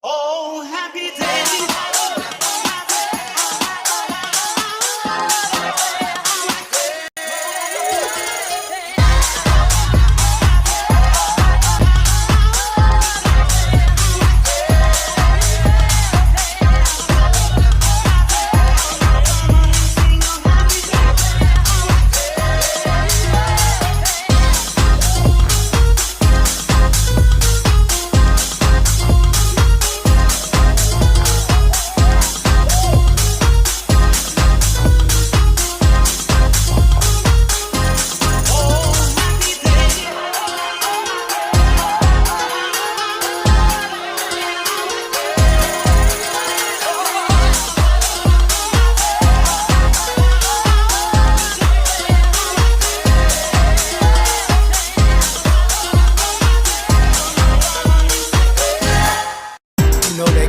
Oh, happy day.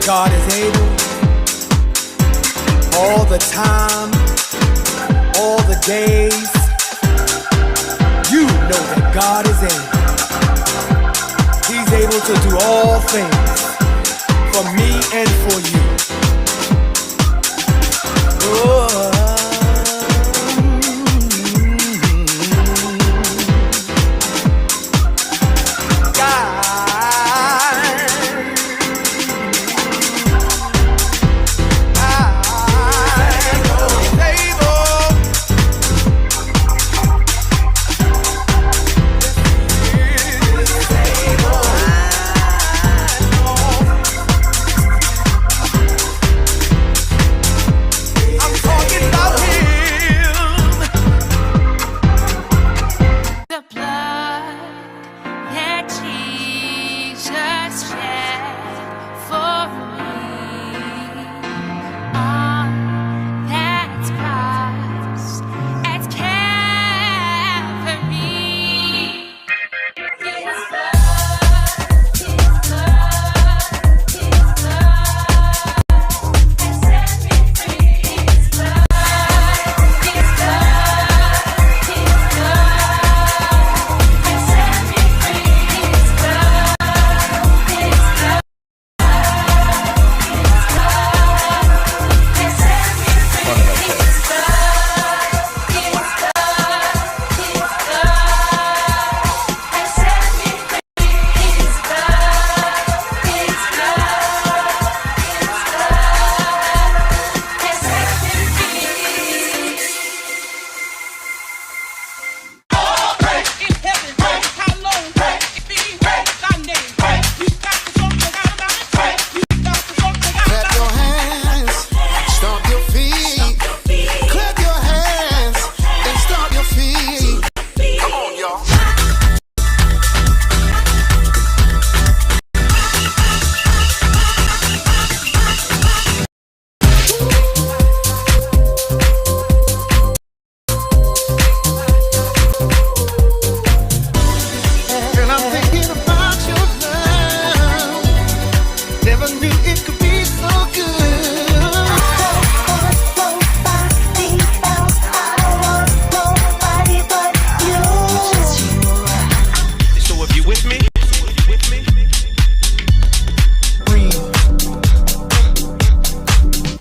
God is able all the time, all the days. You know that God is able. He's able to do all things for me and for you. Oh.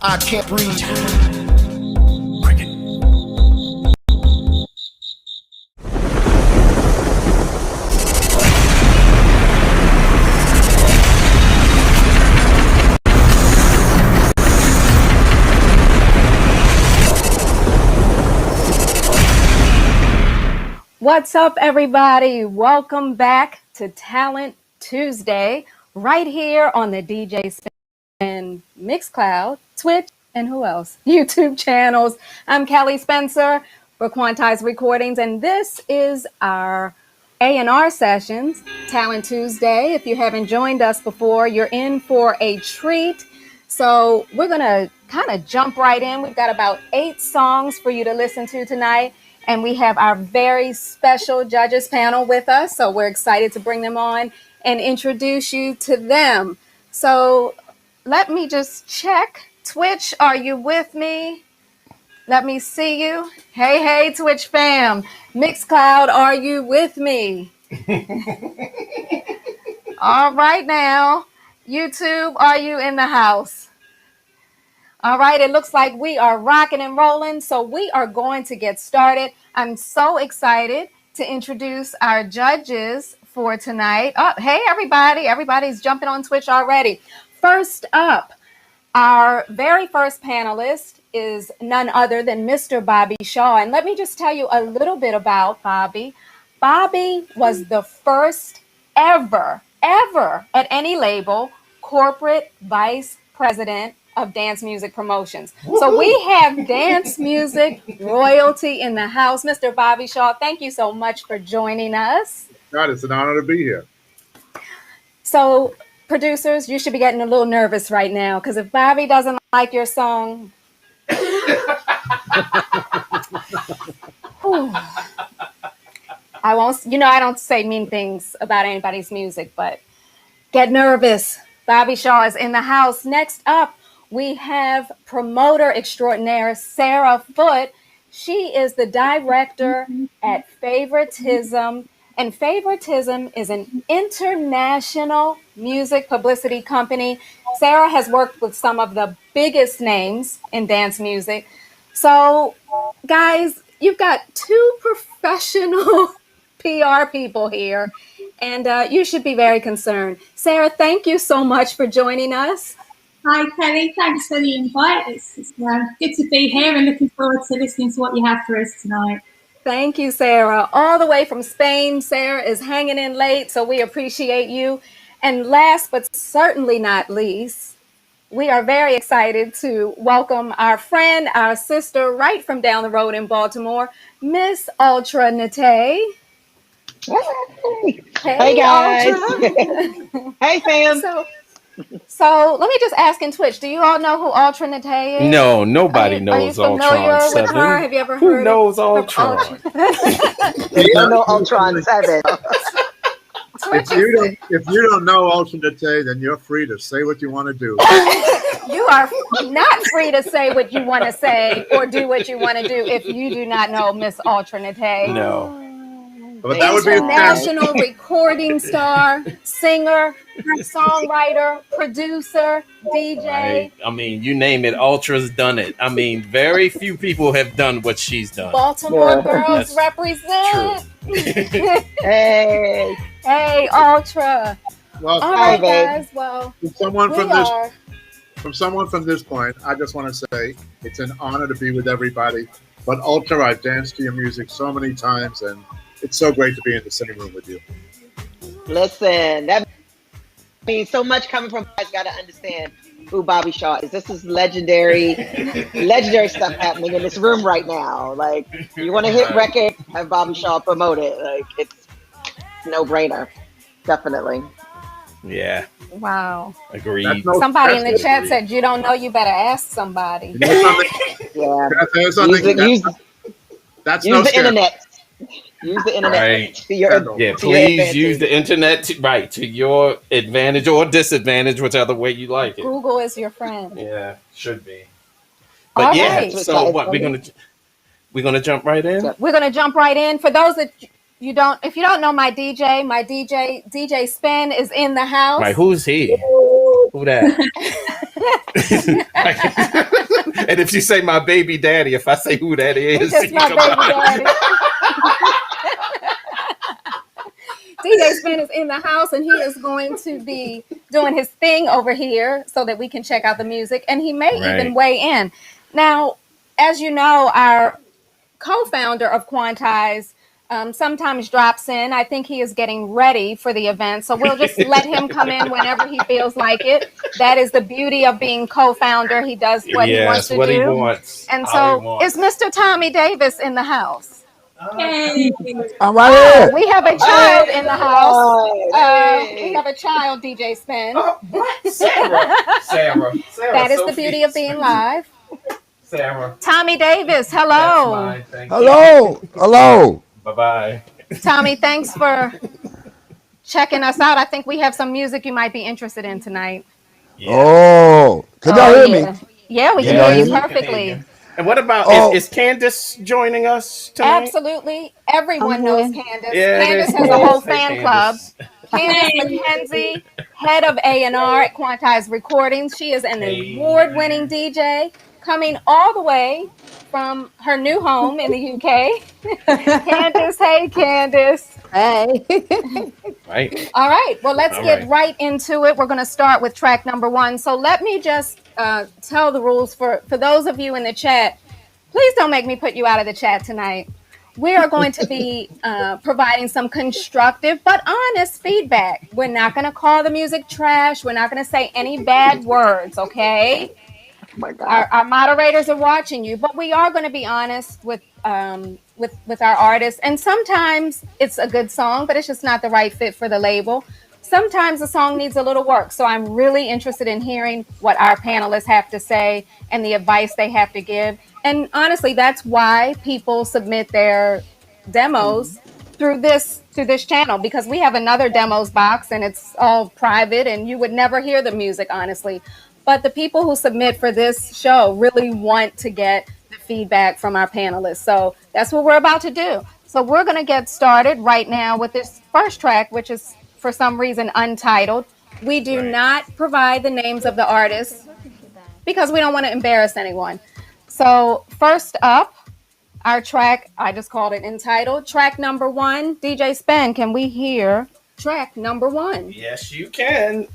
I can't breathe. What's up, everybody? Welcome back to Talent Tuesday, right here on the DJ Spin Mixcloud, Twitch, and who else? YouTube channels. I'm Callie Spencer for Quantize Recordings, and this is our A&R sessions, Talent Tuesday. If you haven't joined us before, you're in for a treat. So we're going to kind of jump right in. We've got about 8 songs for you to listen to tonight. And we have our very special judges panel with us. So we're excited to bring them on and introduce you to them. So let me just check. Twitch, are you with me? Let me see you. Hey, Twitch fam. Mixcloud, are you with me? All right now. YouTube, are you in the house? All right, it looks like we are rocking and rolling, so we are going to get started. I'm so excited to introduce our judges for tonight. Oh, hey, everybody. Everybody's jumping on Twitch already. First up, our very first panelist is none other than Mr. Bobby Shaw. And let me just tell you a little bit about Bobby. Bobby was the first ever at any label corporate vice president of dance music promotions. So we have dance music royalty in the house. Mr. Bobby Shaw, thank you so much for joining us. God, it's an honor to be here. So producers, you should be getting a little nervous right now, because if Bobby doesn't like your song, I won't, I don't say mean things about anybody's music, but get nervous. Bobby Shaw is in the house. Next up, we have promoter extraordinaire Sarah Foote. She is the director at Favoritism, and Favoritism is an international music publicity company. Sarah has worked with some of the biggest names in dance music. So, guys, you've got two professional PR people here, and you should be very concerned. Sarah, thank you so much for joining us. Hi, Kelly. Thanks for the invite. It's good to be here and looking forward to listening to what you have for us tonight. Thank you, Sarah. All the way from Spain, Sarah is hanging in late, so we appreciate you. And last but certainly not least, we are very excited to welcome our friend, our sister, right from down the road in Baltimore, Miss Ultra Nate. Hey guys. Hey fam. So let me just ask in Twitch, do you all know who Ultra Nate is? No, nobody knows Ultron 7. Have you ever Who heard knows Ultron? You don't know Ultron 7. If you don't know Ultra Nate, then you're free to say what you want to do. You are not free to say what you want to say or do what you want to do if you do not know Miss Ultra Nate. No. But that would be international recording star, singer, songwriter, producer, DJ. Right. I mean, you name it, Ultra's done it. I mean, very few people have done what she's done. Baltimore girls That's represent. Hey. Hey, Ultra. Well, All right, guys. Well, from someone from this point, I just want to say it's an honor to be with everybody. But Ultra, I've danced to your music so many times, and it's so great to be in the sitting room with you. Listen, that means so much coming from you guys. Got to understand who Bobby Shaw is. This is legendary stuff happening in this room right now. Like, you want to hit record, have Bobby Shaw promote it. Like, it's no brainer. Definitely. Yeah. wow. Agreed. Somebody in the chat said, you don't know, you better ask somebody. You know something? Yeah. Can I tell you something? That's no Use the scare. internet. Use the internet Right. to your Yeah, to your please advantage. use the internet to your advantage or disadvantage, whichever way you like it. Google is your friend. Yeah, should be. All But yeah, right. so what we're gonna jump right in? We're going to jump right in. For those that if you don't know my DJ Spin is in the house. Right, who's he? Who that? And if you say my baby daddy, if I say who that is, It's just you my come baby out. daddy. DJ Spin is in the house, and he is going to be doing his thing over here so that we can check out the music, and he may even weigh in. Now, as you know, our co-founder of Quantize sometimes drops in. I think he is getting ready for the event, so we'll just let him come in whenever he feels like it. That is the beauty of being co-founder. He does what he wants to what do. he wants. And how he so wants. is Mr. Tommy Davis in the house? Hey. I'm right here. We have a child in the house. Hey. We have a child, DJ Spin. Oh, what? Sarah. That is the beauty of being live. Sarah. Tommy Davis, That's hello. mine. Thank Hello. you. Bye-bye. Tommy, thanks for checking us out. I think we have some music you might be interested in tonight. Yeah. Oh, can y'all hear yeah. me? Yeah, we can Yeah. hear you we can perfectly. hear you. And what about, Oh. is Candace joining us tonight? Absolutely. Everyone knows Candace. Yeah, Candace there's has a whole Candace. Hey, fan club. Candace. Candace McKenzie, head of A&R at Quantize Recordings. She is an award-winning DJ coming all the way from her new home in the UK. Candace, hey, Candace. Hey. Right. All right. Well, let's All get right into it. We're going to start with track number 1. So let me just tell the rules for those of you in the chat. Please don't make me put you out of the chat tonight. We are going to be providing some constructive but honest feedback. We're not going to call the music trash. We're not going to say any bad words, okay? Oh my God. Our moderators are watching you, but we are going to be honest with our artists. And sometimes it's a good song, but it's just not the right fit for the label. Sometimes the song needs a little work. So I'm really interested in hearing what our panelists have to say and the advice they have to give. And honestly, that's why people submit their demos through this channel, because we have another demos box and it's all private and you would never hear the music, honestly. But the people who submit for this show really want to get the feedback from our panelists. So that's what we're about to do. So we're going to get started right now with this first track, which is for some reason untitled. We do not provide the names of the artists because we don't want to embarrass anyone. So first up, our track, I just called it entitled. Track number 1, DJ Spen, can we hear track number 1? Yes, you can.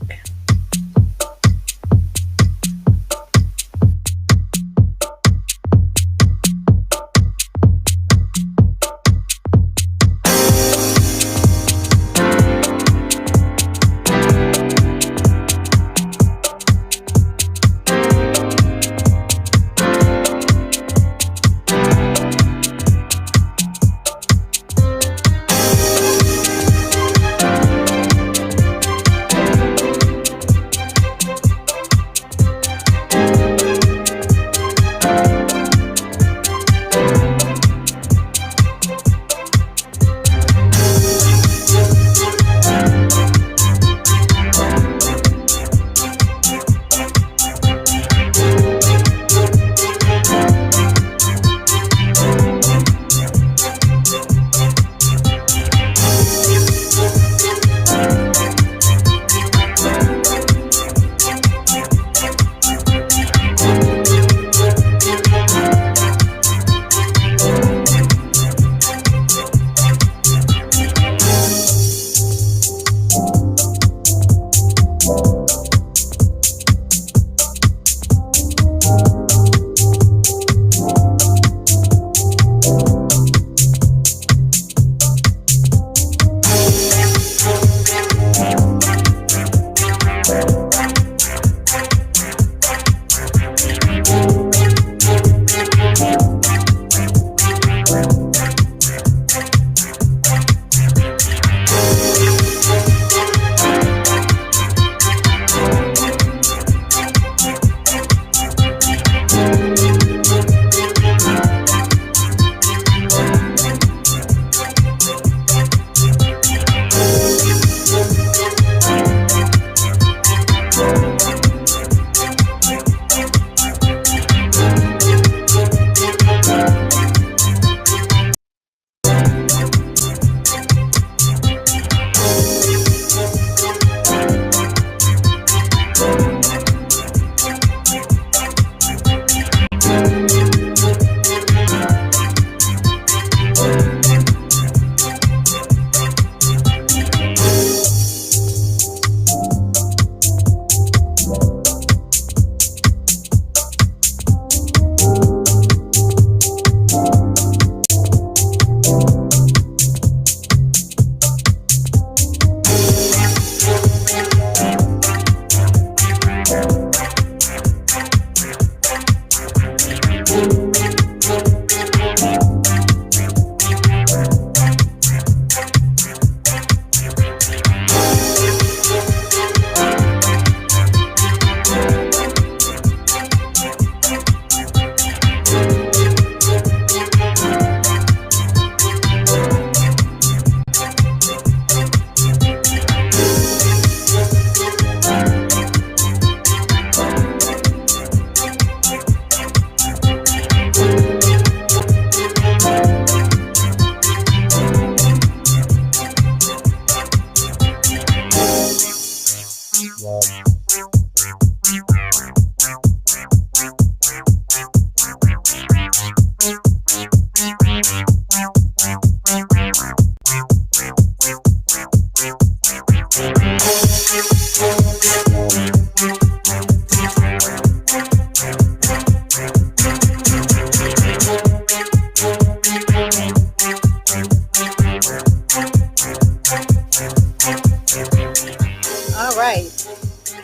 right.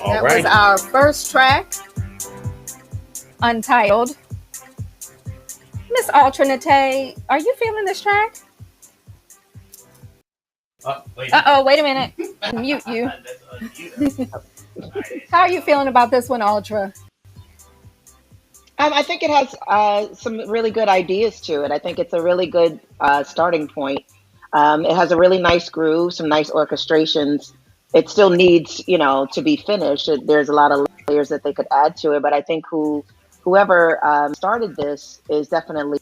All That was right. our first track, Untitled. Miss Alternate, are you feeling this track? Wait. Uh-oh, wait a minute. Mute you. How are you feeling about this one, Ultra? I think it has some really good ideas to it. I think it's a really good starting point. It has a really nice groove, some nice orchestrations. It still needs, to be finished. There's a lot of layers that they could add to it, but I think whoever started this is definitely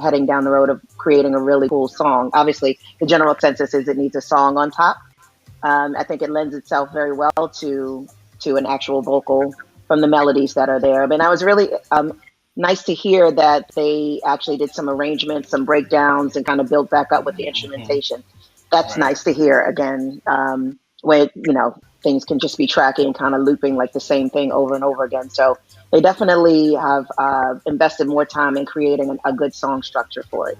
heading down the road of creating a really cool song. Obviously, the general consensus is it needs a song on top. I think it lends itself very well to an actual vocal from the melodies that are there. I mean, I was really nice to hear that they actually did some arrangements, some breakdowns, and kind of built back up with the instrumentation. That's Right. nice to hear again, when, things can just be tracking, kind of looping like the same thing over and over again. So they definitely have invested more time in creating a good song structure for it.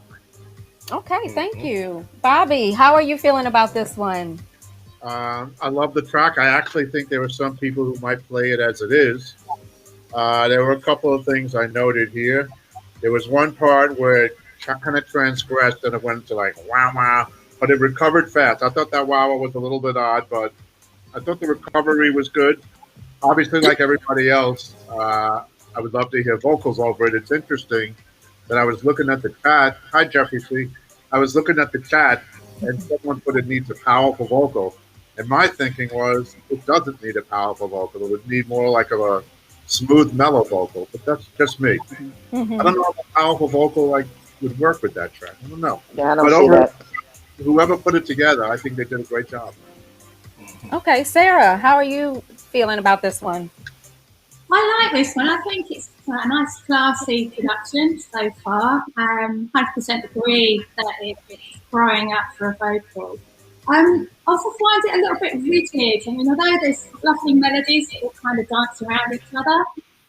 Okay, thank you. Bobby, how are you feeling about this one? I love the track. I actually think there were some people who might play it as it is. There were a couple of things I noted here. There was one part where it kind of transgressed and it went to like wow wow, but it recovered fast. I thought that wow was a little bit odd, but I thought the recovery was good. Obviously, like everybody else, I would love to hear vocals over it. It's interesting that I was looking at the chat. Hi, Jeffrey C. I was looking at the chat and someone put it needs a powerful vocal. And my thinking was it doesn't need a powerful vocal. It would need more like of a smooth, mellow vocal. But that's just me. I don't know if a powerful vocal would work with that track. I don't know. Yeah, I don't But see that. whoever put it together, I think they did a great job. Okay, Sarah, how are you feeling about this one? I like this one. I think it's a nice, classy production so far. 100% agree that it's growing up for a vocal. I also find it a little bit rigid. I mean, although there's lovely melodies that all kind of dance around each other,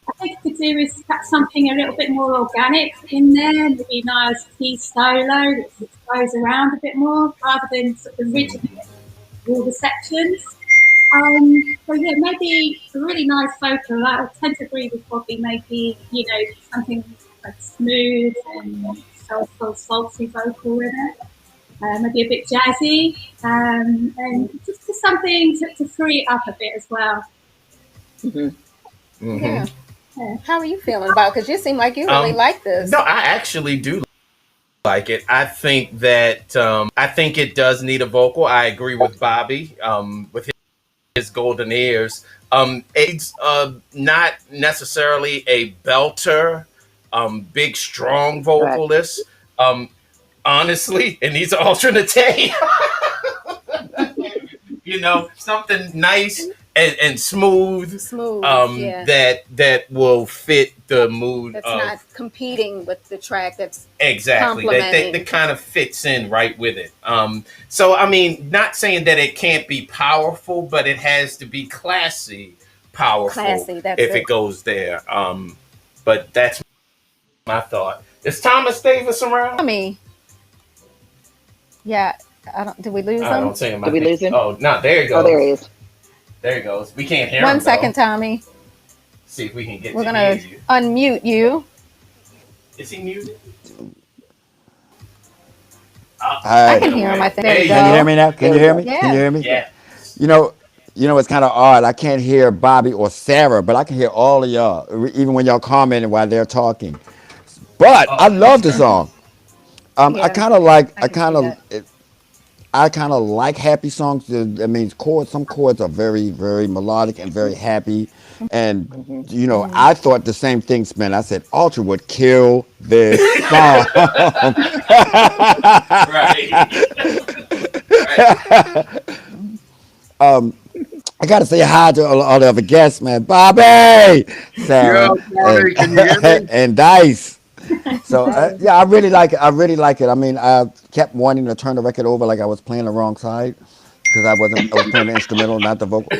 I think it could do with perhaps something a little bit more organic in there, maybe a nice key solo that goes around a bit more, rather than sort of the rigidness of all the sections. So yeah, maybe a really nice vocal. I tend to agree with Bobby. Maybe something like smooth and soulful, salty vocal with it. Maybe a bit jazzy, and just something to free it up a bit as well. Yeah. How are you feeling about? Because you seem like you really like this. No, I actually do like it. I think that I think it does need a vocal. I agree with Bobby with his golden ears. It's not necessarily a belter, big strong vocalist. Honestly, it needs an alternate. Something nice and smooth. Smooth, yeah. That will fit the mood. That's of, not competing with the track. That's exactly that kind of fits in right with it. So I mean, not saying that it can't be powerful, but it has to be powerful. Classy, that's if it. it goes there. But that's my thought. Is Thomas Davis around? Tommy. Yeah, did we lose I him? don't see him. Did we lose him? Oh no, there he goes. Oh, there he is. There he goes. We can't hear him. 1 second, Tommy. See if we can get. We're to gonna hear you. unmute you. Is he muted? I can hear him. I think. There you go. Can you hear me now? Can you hear me? Yeah. Can you hear me? Yeah. You know, it's kind of odd. I can't hear Bobby or Sarah, but I can hear all of y'all, even when y'all commenting while they're talking. But I love the song. I Yeah, kind of like happy songs. That means chords. Some chords are very, very melodic and very happy. And I thought the same thing, Spin. I said Ultra would kill this song. Right. I gotta say hi to all the other guests, man. Bobby, Sarah, Bobby, can you hear me? and Dice. So yeah, I really like it. I really like it. I mean, I kept wanting to turn the record over like I was playing the wrong side because I was playing the instrumental, not the vocal.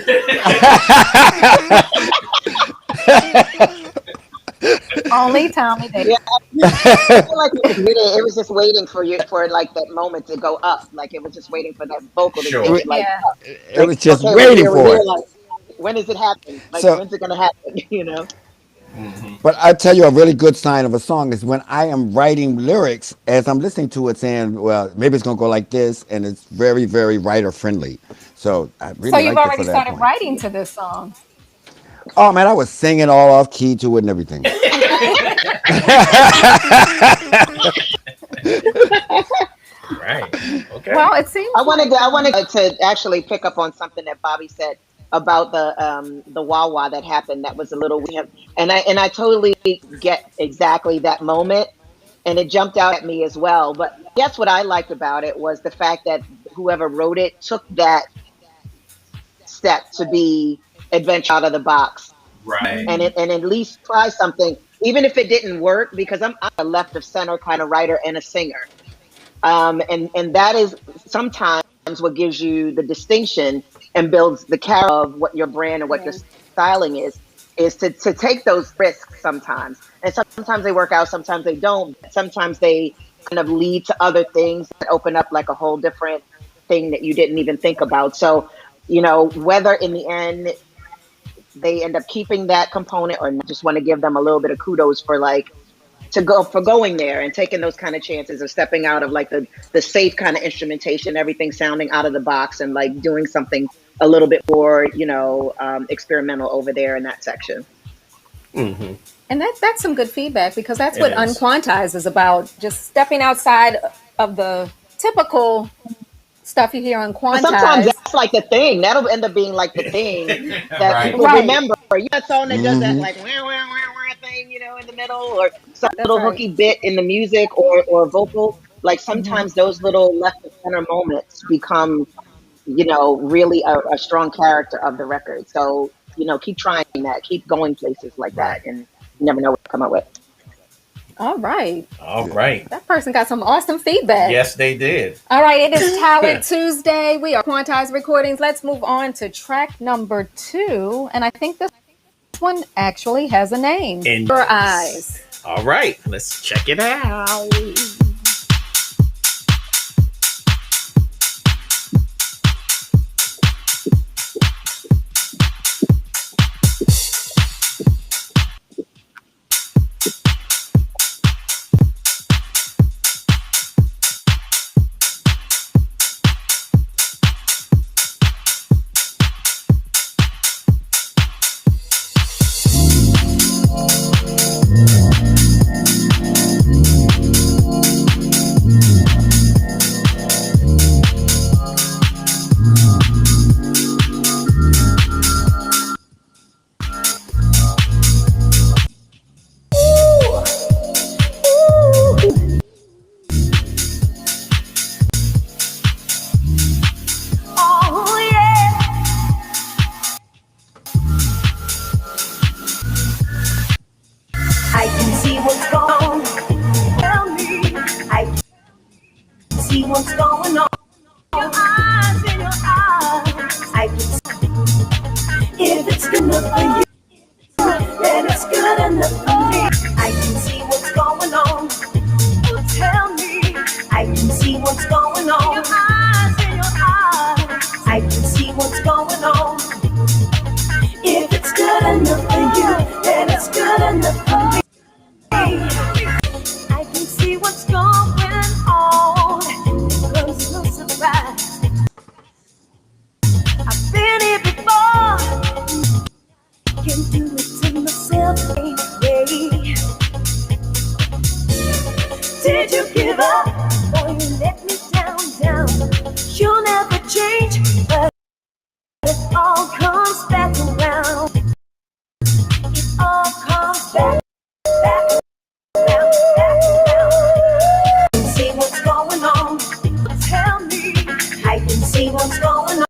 Only Tommy Davis. Yeah, I feel like it was just waiting for like that moment to go up. Like it was just waiting for that vocal to Sure. get like Yeah. up. It was just Okay, waiting we're for here, it. like, when is it happening? Like, So, when's it gonna happen? You know. but I tell you, a really good sign of a song is when I am writing lyrics as I'm listening to it, saying, "Well, maybe it's gonna go like this," and it's very, very writer friendly. So I So really you've liked it for already that started point. writing to this song. Oh man, I was singing all off key to it and everything. Right. Okay. Well, it seems I wanted to actually pick up on something that Bobby said about the Wawa that happened. That was a little weird, and I totally get exactly that moment, and it jumped out at me as well. But guess what I liked about it was the fact that whoever wrote it took that step to be adventure out of the box, Right. and at least try something, even if it didn't work, because I'm a left of center kind of writer and a singer. And that is sometimes what gives you the distinction and builds the character of what your brand and what your yeah. styling is to take those risks sometimes. And sometimes they work out, sometimes they don't. Sometimes they kind of lead to other things that open up like a whole different thing that you didn't even think about. So, you know, whether in the end they end up keeping that component or not, just want to give them a little bit of kudos for like going there and taking those kind of chances of stepping out of like the safe kind of instrumentation, everything sounding out of the box, and like doing something a little bit more, you know, experimental over there in that section. Mm-hmm. And that's some good feedback, because that's It what is. Unquantize is about. Just stepping outside of the typical stuff you hear on But sometimes Quantize. that's like the thing that'll end up being like the thing that Right. people Right. remember. You know, that song that does that Hmm. like wah, wah, wah, wah thing, you know, in the middle, or some That's little right. hooky bit in the music or vocal. Like Hmm. sometimes those little left of center moments become, you know, really a strong character of the record. So, you know, keep trying that, keep going places like Right. that, and you never know what to come up with. All right. All Yeah. right. That person got some awesome feedback. Yes, they did. All right, it is Talent Tuesday. We are Quantized Recordings. Let's move on to track number 2. And I think this one actually has a name. And Your Eyes. all right, let's check it out. Oh yeah. I can see what's going on. Tell me. I can see what's going on. Your eyes in your eyes. I can see if it's good enough for you, then it's good enough for me. I can see what's going on. Oh, tell me. I can see what's going on. Your eyes in your eyes. I can see what's going on. If it's good enough for you, then it's good enough for me. I can see what's going on. It comes no surprise. I've been here before. Can do it to myself, baby. Did you give up? Or you let me down? You'll never change, but it all comes back around. It all comes back around. I can see what's going on. Tell me. I can see what's going on.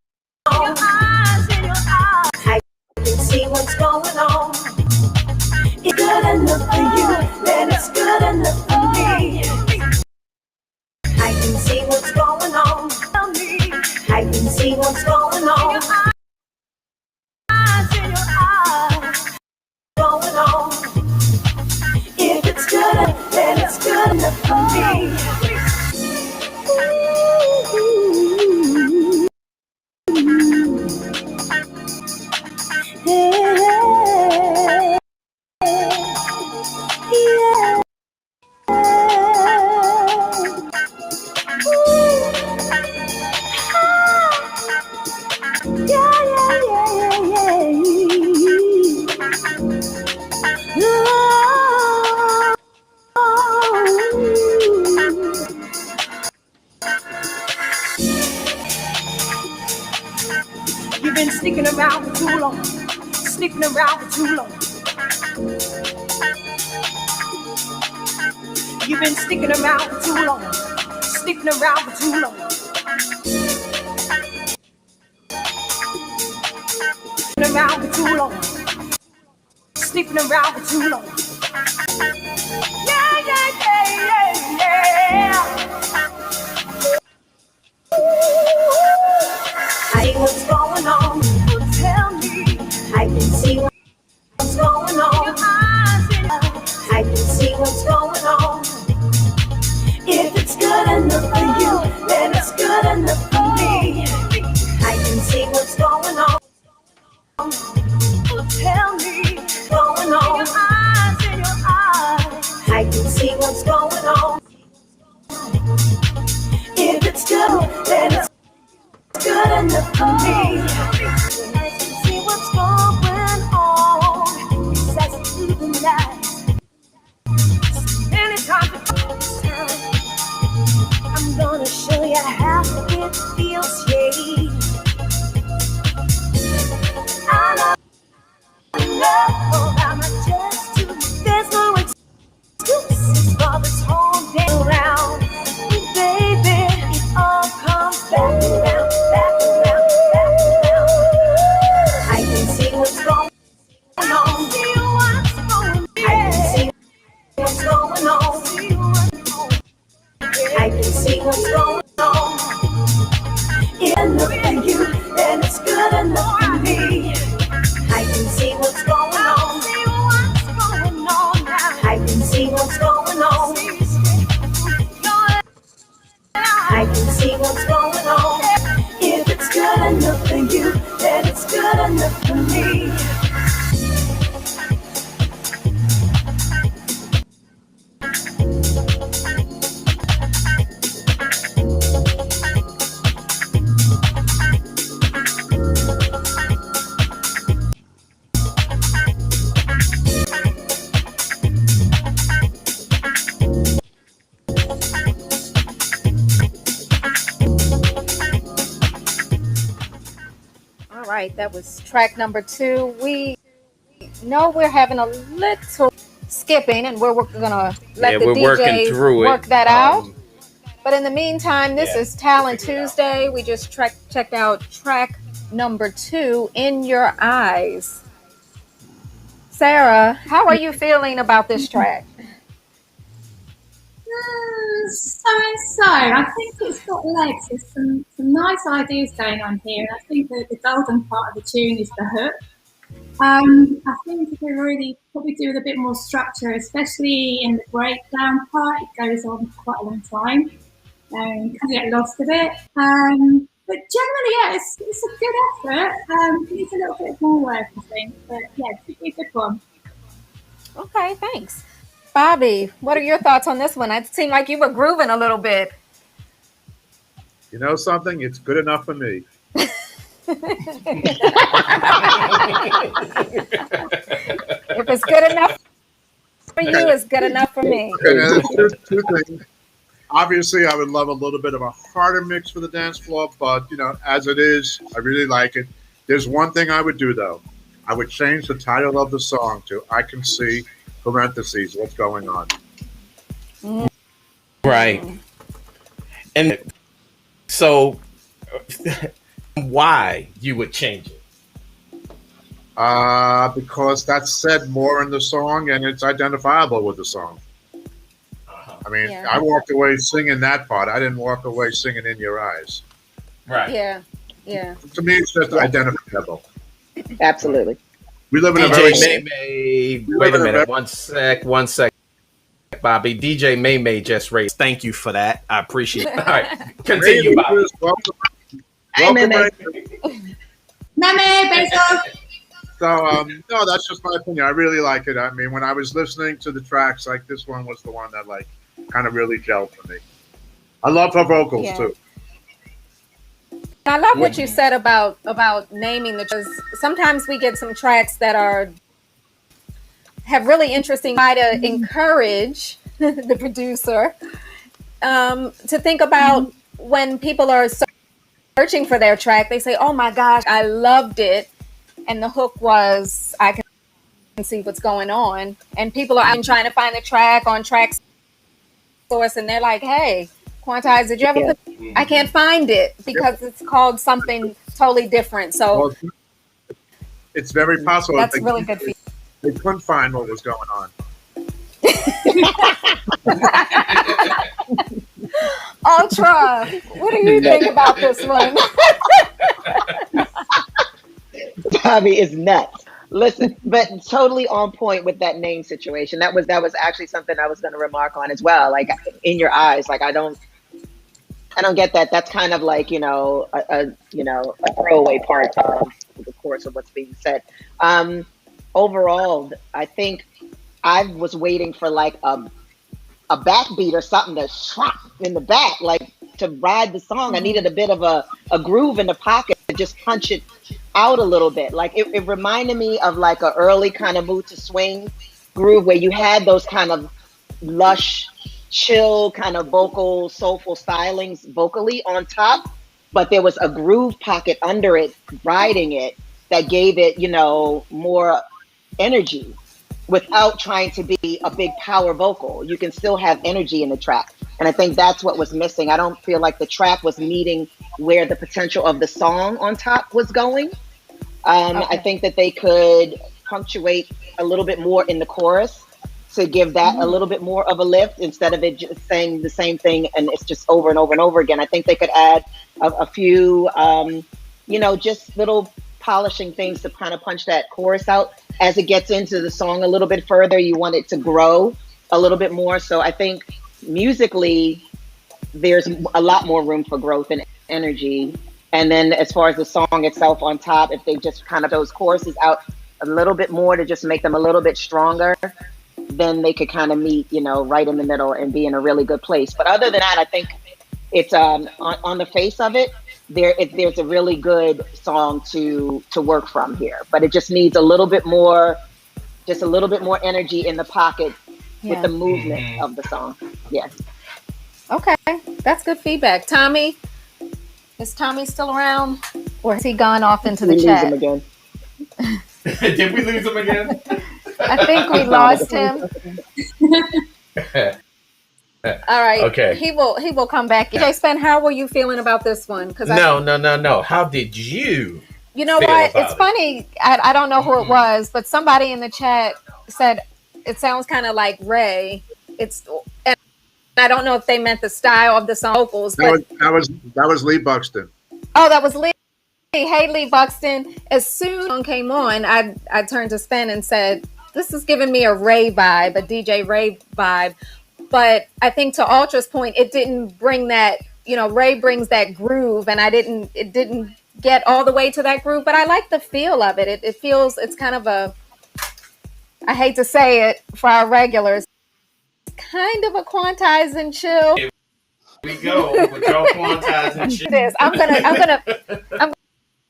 Your eyes in your eyes. I can see what's going on. It's good enough for you, then it's good enough for me. I can see what's going on. Tell me. I can see what's going on. Your eyes in your eyes. Going on. If it's good, then it's good enough for me. You've been sticking around for too long. Sticking around for too long. You've been sticking around for too long. Sticking around for too long. Sticking around for too long. Sticking around for too long. Yeah, yeah, yeah, yeah, yeah. I see what's going on. Tell me. I can see what's going on. I can see what's going on. If it's good enough for you, then it's good enough for me. I can see what's going on. Tell me what's going on. In your eyes. I can see what's going on. If it's good, then it's good enough for me. I can see what's going on. It's as through the night. Many times I'm gonna show you how it feels, yeah. I know I'm not just too. There's no excuses for this whole day around. Baby, it all comes back around, back around, back around. I can see what's going on. See what's going on. I can see what's going on. I can see what's going on. It's enough for you, then it's good enough for me. I can see what's going on. I can see what's going on. I can see what's going on. If it's good enough for you, then it's good enough for me. All right, that was track number 2. We know we're having a little skipping, and we're gonna let the we're working DJs through it. work that out. But in the meantime, this yeah, is Talent figure it out. Tuesday. We just checked out track number 2, In Your Eyes. Sarah, how are you feeling about this track? So. I think it's got legs. There's some nice ideas going on here, and I think that the golden part of the tune is the hook. I think if we really probably do with a bit more structure, especially in the breakdown part, it goes on for quite a long time. Can get lost a bit. But generally, yeah, it's a good effort. It needs a little bit more work, I think. But yeah, it's a good one. Okay, thanks. Bobby, what are your thoughts on this one? It seemed like you were grooving a little bit. You know something? It's good enough for me. If it's good enough for you, it's good enough for me. Okay, now there's two things. Obviously, I would love a little bit of a harder mix for the dance floor, but as it is, I really like it. There's one thing I would do though. I would change the title of the song to "I Can See." Parentheses, what's going on? Right. And so, why you would change it? Because that's said more in the song and it's identifiable with the song. I mean, Yeah. I walked away singing that part. I didn't walk away singing In Your Eyes. Right. Yeah. To me, it's just identifiable. Absolutely. We live in a very... DJ May. Wait a minute. One sec. Bobby. DJ May just raised. Thank you for that. I appreciate it. All right. Continue, Bobby. Welcome. Hey, Welcome, May. Ray. Meme, besos. So, no, that's just my opinion. I really like it. I mean, when I was listening to the tracks, like this one was the one that kind of really gelled for me. I love her vocals Yeah. too. I love what you said about naming because sometimes we get some tracks that have really interesting try to encourage the producer to think about when people are searching for their track, they say, "Oh my gosh, I loved it," and the hook was, "I can see what's going on," and people are trying to find the track on Track Source, and they're like, "Hey, Quantize, did you ever put?" I can't find it because it's called something totally different. So Well, it's very possible that's that really good feedback. they couldn't find what was going on. Ultra, what do you think about this one? Bobby is nuts. Listen, but totally on point with that name situation. That was actually something I was going to remark on as well. Like, in your eyes, like I don't get that. That's kind of like, a throwaway part of the course of what's being said. Overall, I think I was waiting for like a backbeat or something to slap in the back, like to ride the song. I needed a bit of a groove in the pocket to just punch it out a little bit. Like it reminded me of like an early kind of Mood II Swing groove where you had those kind of lush, chill kind of vocal, soulful stylings vocally on top, but there was a groove pocket under it, riding it, that gave it, more energy without trying to be a big power vocal. You can still have energy in the track. And I think that's what was missing. I don't feel like the track was meeting where the potential of the song on top was going. I think that they could punctuate a little bit more in the chorus to give that a little bit more of a lift instead of it just saying the same thing and it's just over and over and over again. I think they could add a few, just little polishing things to kind of punch that chorus out. As it gets into the song a little bit further, you want it to grow a little bit more. So I think musically, there's a lot more room for growth and energy. And then as far as the song itself on top, if they just kind of those choruses out a little bit more to just make them a little bit stronger, then they could kind of meet, right in the middle and be in a really good place. But other than that, I think it's on the face of it, there's a really good song to work from here. But it just needs a little bit more energy in the pocket with the movement of the song. Yeah. Okay, that's good feedback. Tommy, is Tommy still around, or has he gone off into the chat? Lose him again. Did we lose him again? I think we lost him. All right. Okay. He will come back. DJ Spen, how were you feeling about this one? Because No. How did you? You know feel what? about It's it? funny. I don't know who it was, but somebody in the chat said it sounds kind of like Ray. And I don't know if they meant the style of the song vocals, but That was Lee Buxton. oh, that was Lee. Hey, Lee Buxton. As soon as the song came on, I turned to Spen and said, "This is giving me a Ray vibe, a DJ Ray vibe." But I think to Ultra's point, it didn't bring that. Ray brings that groove, and it didn't get all the way to that groove. But I like the feel of it. It feels, it's kind of a, I hate to say it for our regulars, kind of a Quantize and chill. Here we go with your Quantize and shit. It is. I'm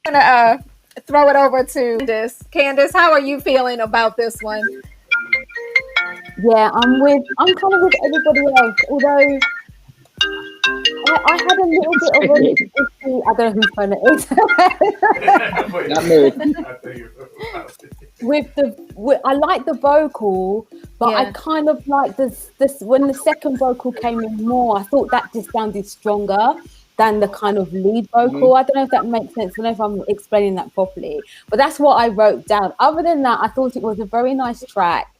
gonna throw it over to Candace. Candace, how are you feeling about this one? Yeah, I'm kind of with everybody else. Although I had a little bit of an issue. I don't know whose phone it is. Not me. I like the vocal, but I kind of like this when the second vocal came in more. I thought that just sounded stronger than the kind of lead vocal. I don't know if that makes sense. I don't know if I'm explaining that properly, but that's what I wrote down. Other than that, I thought it was a very nice track.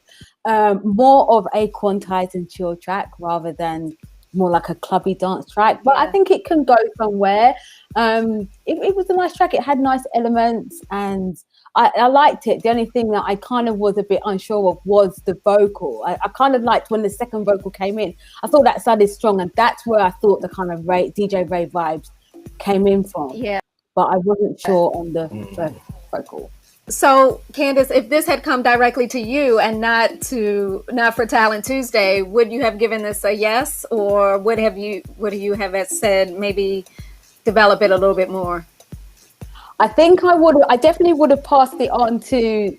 More of a Quantize and chill track rather than more like a clubby dance track, but I think it can go somewhere. It was a nice track. It had nice elements and I liked it. The only thing that I kind of was a bit unsure of was the vocal. I kind of liked when the second vocal came in. I thought that sounded strong, and that's where I thought the kind of DJ Ray vibes came in from. Yeah. But I wasn't sure on the first vocal. So, Candace, if this had come directly to you and not for Talent Tuesday, would you have given this a yes, or would you have said maybe develop it a little bit more? I think I definitely would have passed it on to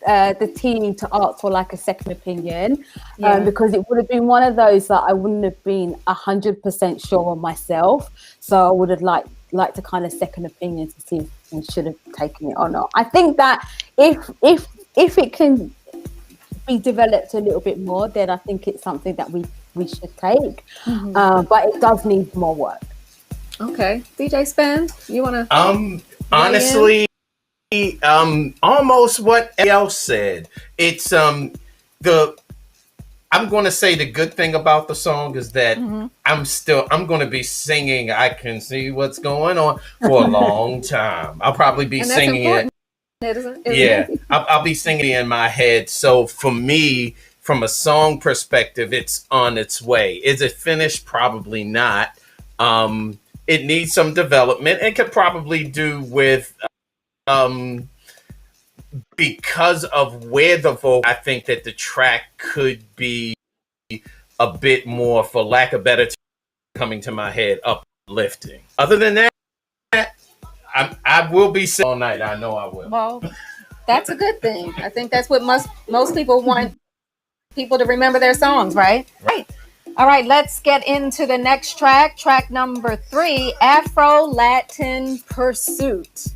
the team to ask for like a second opinion, because it would have been one of those that I wouldn't have been 100% sure on myself. So I would have liked like to kind of second opinion to see if we should have taken it or not. I think that if it can be developed a little bit more, then I think it's something that we should take. But it does need more work. Okay, DJ Spen, you want to? Honestly, almost what else said. It's I'm going to say the good thing about the song is that I'm going to be singing I Can See What's Going On for a long time. I'll probably be singing it. Yeah, I'll be singing it in my head. So for me, from a song perspective, it's on its way. Is it finished? Probably not. It needs some development. It could probably do with because of where the vocal, I think that the track could be a bit more, for lack of better term, coming to my head, uplifting. Other than that, I will be singing all night. I know I will. Well, that's a good thing. I think that's what most people want people to remember their songs, right? Right. All right, let's get into the next track. Track number 3, Afro Latin Pursuit.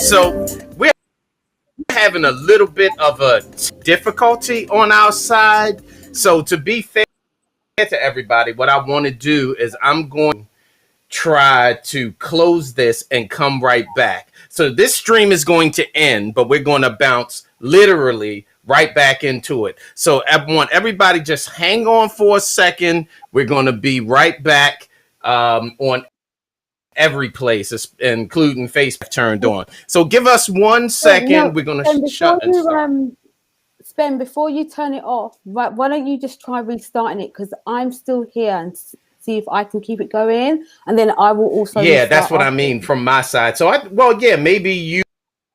So we're having a little bit of a difficulty on our side. So to be fair to everybody, what I want to do is I'm going to try to close this and come right back. So this stream is going to end, but we're going to bounce literally right back into it. So I want everybody just hang on for a second. We're going to be right back on every place, including Facebook turned on. So give us 1 second. No, we're going Ben, to shut and start. Spen, before you turn it off, why don't you just try restarting it? Because I'm still here and see if I can keep it going. And then I will also. Yeah, that's what I mean from my side. So, maybe you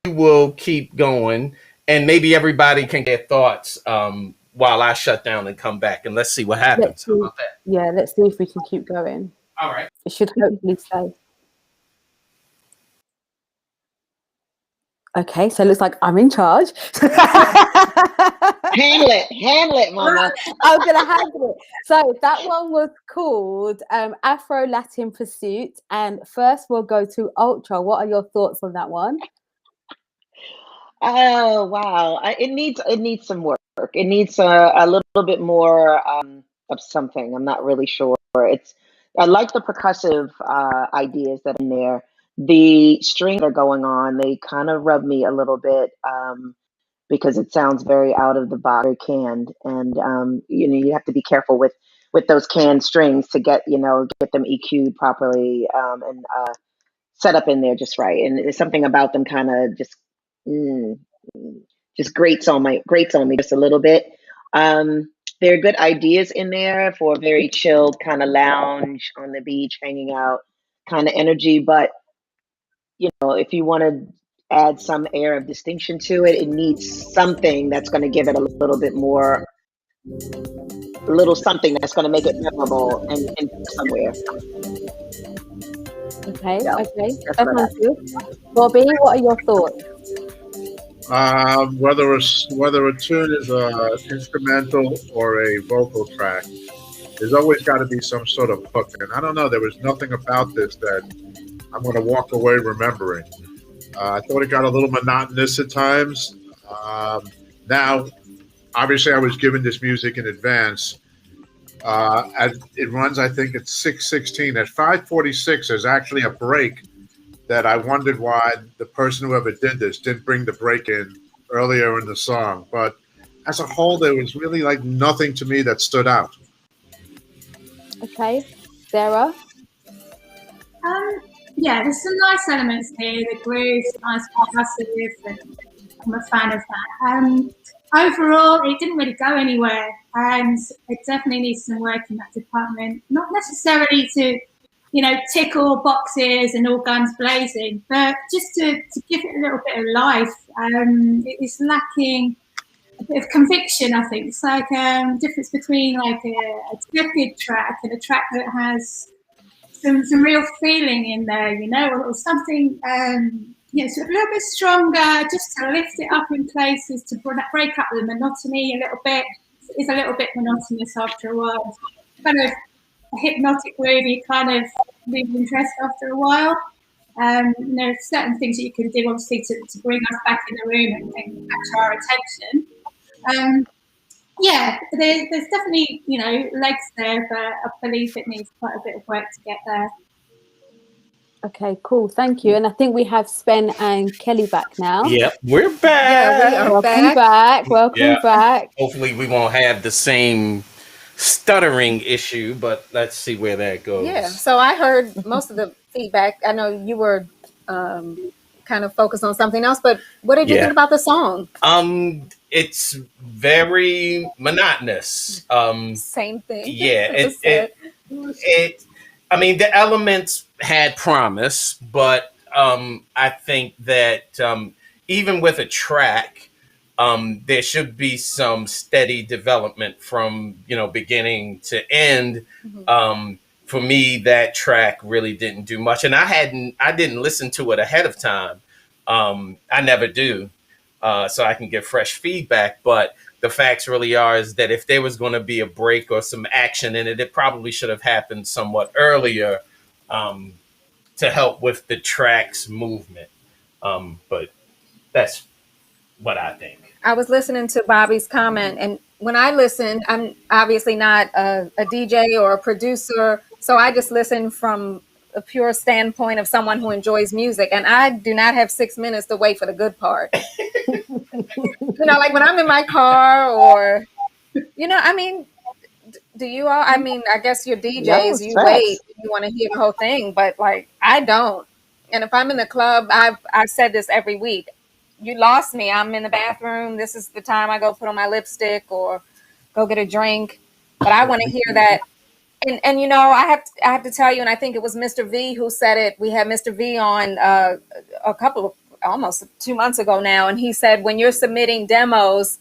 will keep going and maybe everybody can get thoughts while I shut down and come back. And let's see what happens. How about that? Yeah, let's see if we can keep going. All right. It should hopefully stay. Okay, so it looks like I'm in charge. Handle it, mama. I'm gonna handle it. So that one was called Afro Latin Pursuit. And first we'll go to Ultra. What are your thoughts on that one? Oh wow! It needs some work. It needs a little bit more of something. I'm not really sure. I like the percussive ideas that are in there. The strings that are going on, they kind of rub me a little bit because it sounds very out of the box, very canned, and you have to be careful with those canned strings to get them EQ'd properly and set up in there just right. And there's something about them kind of just grates on me just a little bit. There are good ideas in there for a very chilled kind of lounge on the beach, hanging out kind of energy, but if you want to add some air of distinction to it, it needs something that's going to give it a little bit more, a little something that's going to make it memorable and somewhere. Okay. That sounds good. Bobby, what are your thoughts? Whether a tune is an instrumental or a vocal track, there's always got to be some sort of hook. And I don't know, there was nothing about this that I'm going to walk away remembering. I thought it got a little monotonous at times. Now, obviously, I was given this music in advance. It runs, I think, at 6:16. At 5:46, there's actually a break that I wondered why the person who ever did this didn't bring the break in earlier in the song. But as a whole, there was really nothing to me that stood out. Okay. Sarah? Yeah, there's some nice elements here. The groove's nice, percussive, and I'm a fan of that. Overall, it didn't really go anywhere, and it definitely needs some work in that department. Not necessarily to, tick all boxes and all guns blazing, but just to give it a little bit of life. It is lacking a bit of conviction, I think. It's like a difference between a tepid track and a track that has some real feeling in there, or something, so a little bit stronger, just to lift it up in places, to break up the monotony a little bit. It's a little bit monotonous after a while. Kind of a hypnotic groovy, kind of lose interest after a while. There's certain things that you can do, obviously, to bring us back in the room and capture our attention. There's definitely, legs there, but I believe it needs quite a bit of work to get there. Okay, cool. Thank you. And I think we have Spen and Kelly back now. Yep, we're back. Yeah, we are Welcome back. Welcome back. Hopefully we won't have the same stuttering issue, but let's see where that goes. Yeah, so I heard most of the feedback. I know you were kind of focused on something else, but what did you think about the song? It's very monotonous. Same thing. Yeah, the elements had promise, but I think that even with a track, there should be some steady development from beginning to end. Mm-hmm. For me, that track really didn't do much, and I didn't listen to it ahead of time. I never do, so I can get fresh feedback. But the facts really are is that if there was going to be a break or some action in it, it probably should have happened somewhat earlier to help with the track's movement. But that's what I think. I was listening to Bobby's comment, and when I listen, I'm obviously not a DJ or a producer, so I just listen from a pure standpoint of someone who enjoys music, and I do not have 6 minutes to wait for the good part. Like when I'm in my car, or I mean, do you all? I mean, I guess your DJs, you wait, you want to hear the whole thing, but like I don't. And if I'm in the club, I've said this every week. You lost me. I'm in the bathroom. This is the time I go put on my lipstick or go get a drink. But I want to hear that. And I have to tell you, and I think it was Mr. V who said it. We had Mr. V on almost 2 months ago now, and he said when you're submitting demos,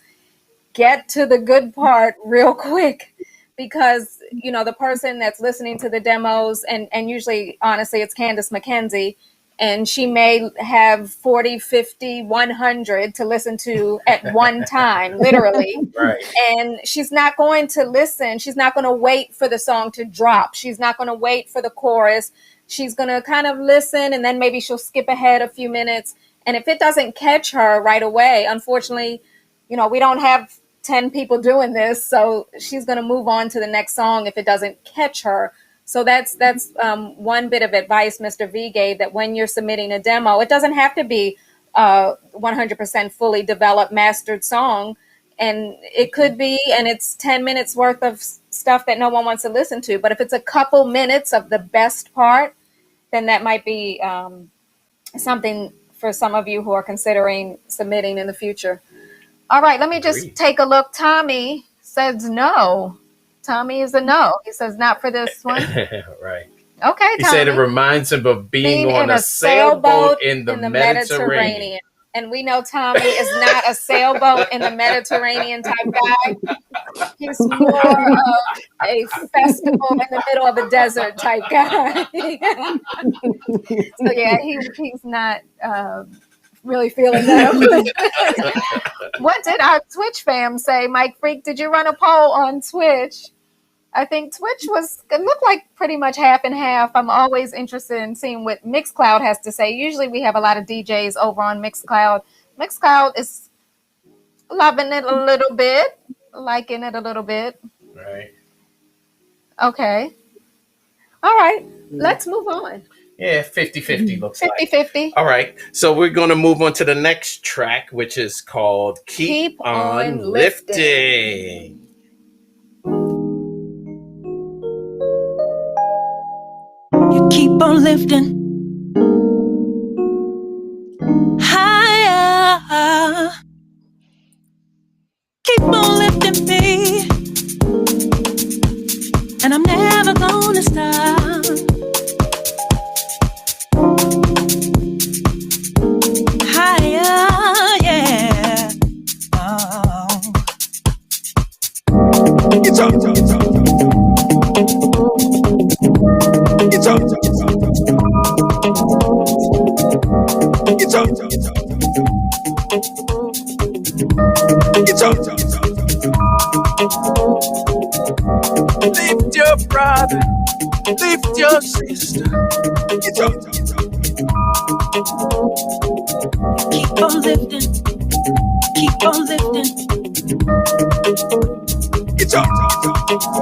get to the good part real quick, because the person that's listening to the demos, and usually, honestly, it's Candace McKenzie. And she may have 40, 50, 100 to listen to at one time, literally. Right. And she's not going to listen. She's not going to wait for the song to drop. She's not going to wait for the chorus. She's going to kind of listen, and then maybe she'll skip ahead a few minutes. And if it doesn't catch her right away, unfortunately, we don't have 10 people doing this. So she's going to move on to the next song if it doesn't catch her. So that's one bit of advice Mr. V gave, that when you're submitting a demo, it doesn't have to be 100% fully developed, mastered song. And it could be, and it's 10 minutes worth of stuff that no one wants to listen to. But if it's a couple minutes of the best part, then that might be something for some of you who are considering submitting in the future. All right, let me just take a look. Tommy says no. Tommy is a no. He says not for this one. Right. Okay, Tommy. He said it reminds him of being on a sailboat in the Mediterranean. And we know Tommy is not a sailboat in the Mediterranean type guy. He's more of a festival in the middle of a desert type guy. So yeah, he's not really feeling that. What did our Twitch fam say? Mike Freak, did you run a poll on Twitch? I think Twitch it looked like pretty much half and half. I'm always interested in seeing what Mixcloud has to say. Usually we have a lot of DJs over on Mixcloud. Mixcloud is loving it a little bit, liking it a little bit. Right. Okay. All right. Let's move on. Yeah, 50-50 looks like. 50-50. All right. So we're going to move on to the next track, which is called Keep on Lifting. You keep on lifting higher. Keep on lifting me, and I'm never gonna stop. Higher, yeah. Oh. Get up, get up, get up. Get up, get up, get up, get up, get up. Lift your brother, lift your sister. Get up, get up. Keep on lifting, keep on lifting. Get up, get up.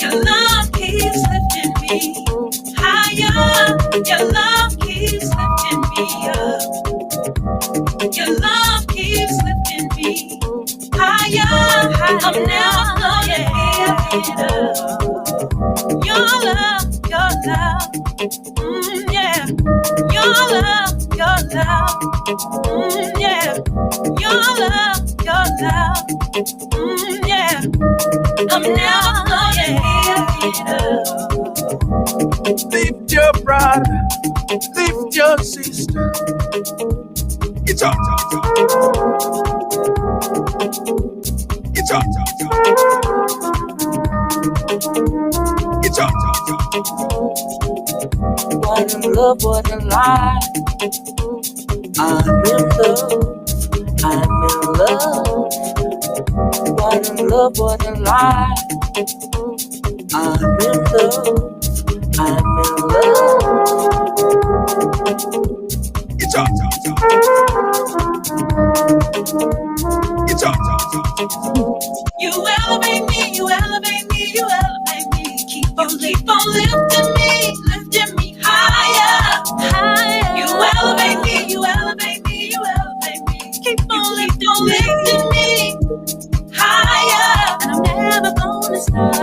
Your love keeps lifting me higher. Your love keeps lifting me up. Your love keeps lifting me higher. I'm never gonna give it up. Your love, yeah. Your love, yeah. Your love, yeah. I'm never gonna give it up. Lift your brother, lift your sister. Get up, get up. Get up, get up. Get up, get up. What in love, what a lie. I'm in love, I'm in love. What in love, what a lie. I'm in love, I'm in love. You elevate me, you elevate me, you elevate me. Keep on lifting me higher, higher. You elevate me, you elevate me, you elevate me. Keep on lifting me higher, and I'm never gonna stop.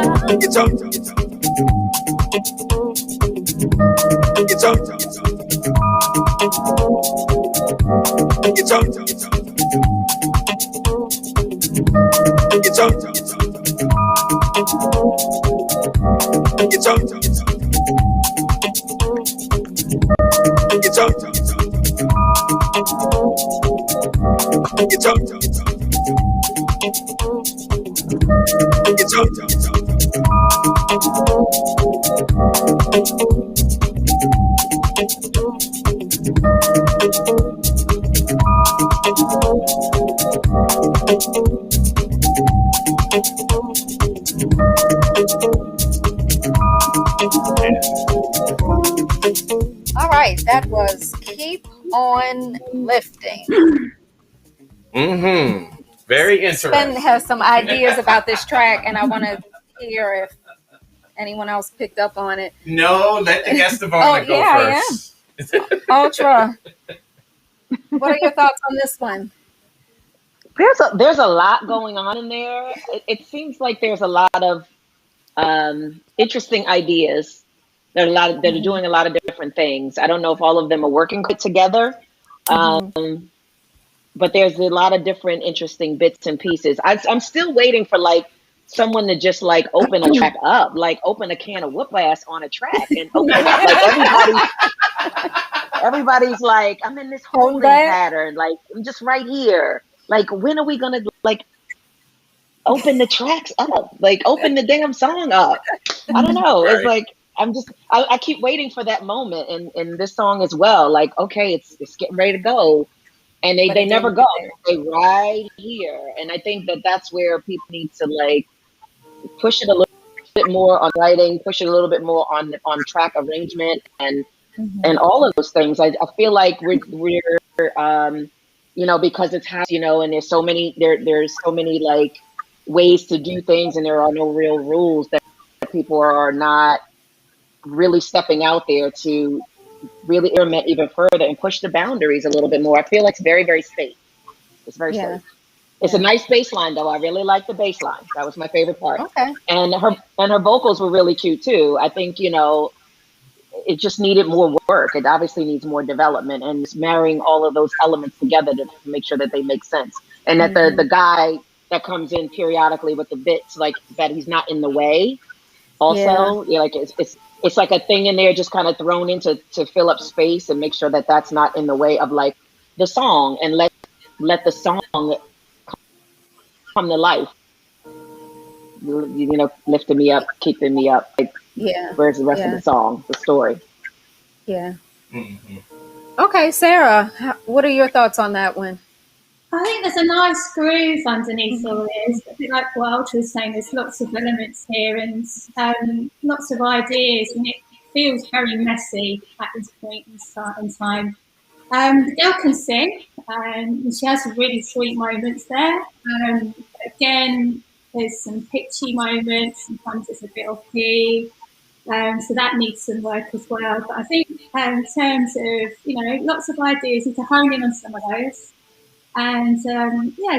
All right, that was Keep On Lifting. Very Ben interesting. has some ideas about this track, and I want to hear if anyone else picked up on it. No, let the guest of honor go first. Ultra, what are your thoughts on this one? There's a lot going on in there. It seems like there's a lot of interesting ideas. There are a lot that are doing a lot of different things. I don't know if all of them are working good together, but there's a lot of different interesting bits and pieces. I'm still waiting for like someone to just like open a track up, like open a can of whoop ass on a track and open it up. Like everybody's like, I'm in this holding pattern, like I'm just right here. Like, when are we gonna like open the tracks up? Like, open the damn song up. I don't know. It's like I keep waiting for that moment in this song as well. Like, okay, it's getting ready to go, and they never go. They right here, and I think that's where people need to like push it a little bit more on writing, push it a little bit more on track arrangement, and all of those things. I feel like we're you know, because it's house, you know, and there's so many like ways to do things, and there are no real rules, that people are not really stepping out there to really experiment even further and push the boundaries a little bit more. I feel like it's very, very safe. It's very safe. It's a nice bass line though. I really like the bass line. That was my favorite part. Okay. And her vocals were really cute too. I think, you know, it just needed more work. It obviously needs more development, and just marrying all of those elements together to make sure that they make sense. And that the guy that comes in periodically with the bits, like that he's not in the way. Also, like it's like a thing in there just kind of thrown in to fill up space and make sure that that's not in the way of like the song, and let the song come to life. You know, lifting me up, keeping me up. Like, where's the rest of the song, the story? Okay, Sarah, what are your thoughts on that one? I think there's a nice groove underneath all this. A bit like what Ultra was saying, there's lots of elements here and lots of ideas, and it feels very messy at this point in time. The girl can sing, and she has some really sweet moments there. Again, there's some pitchy moments, sometimes it's a bit off key. So that needs some work as well. But I think in terms of, you know, lots of ideas, you can hone in on some of those. And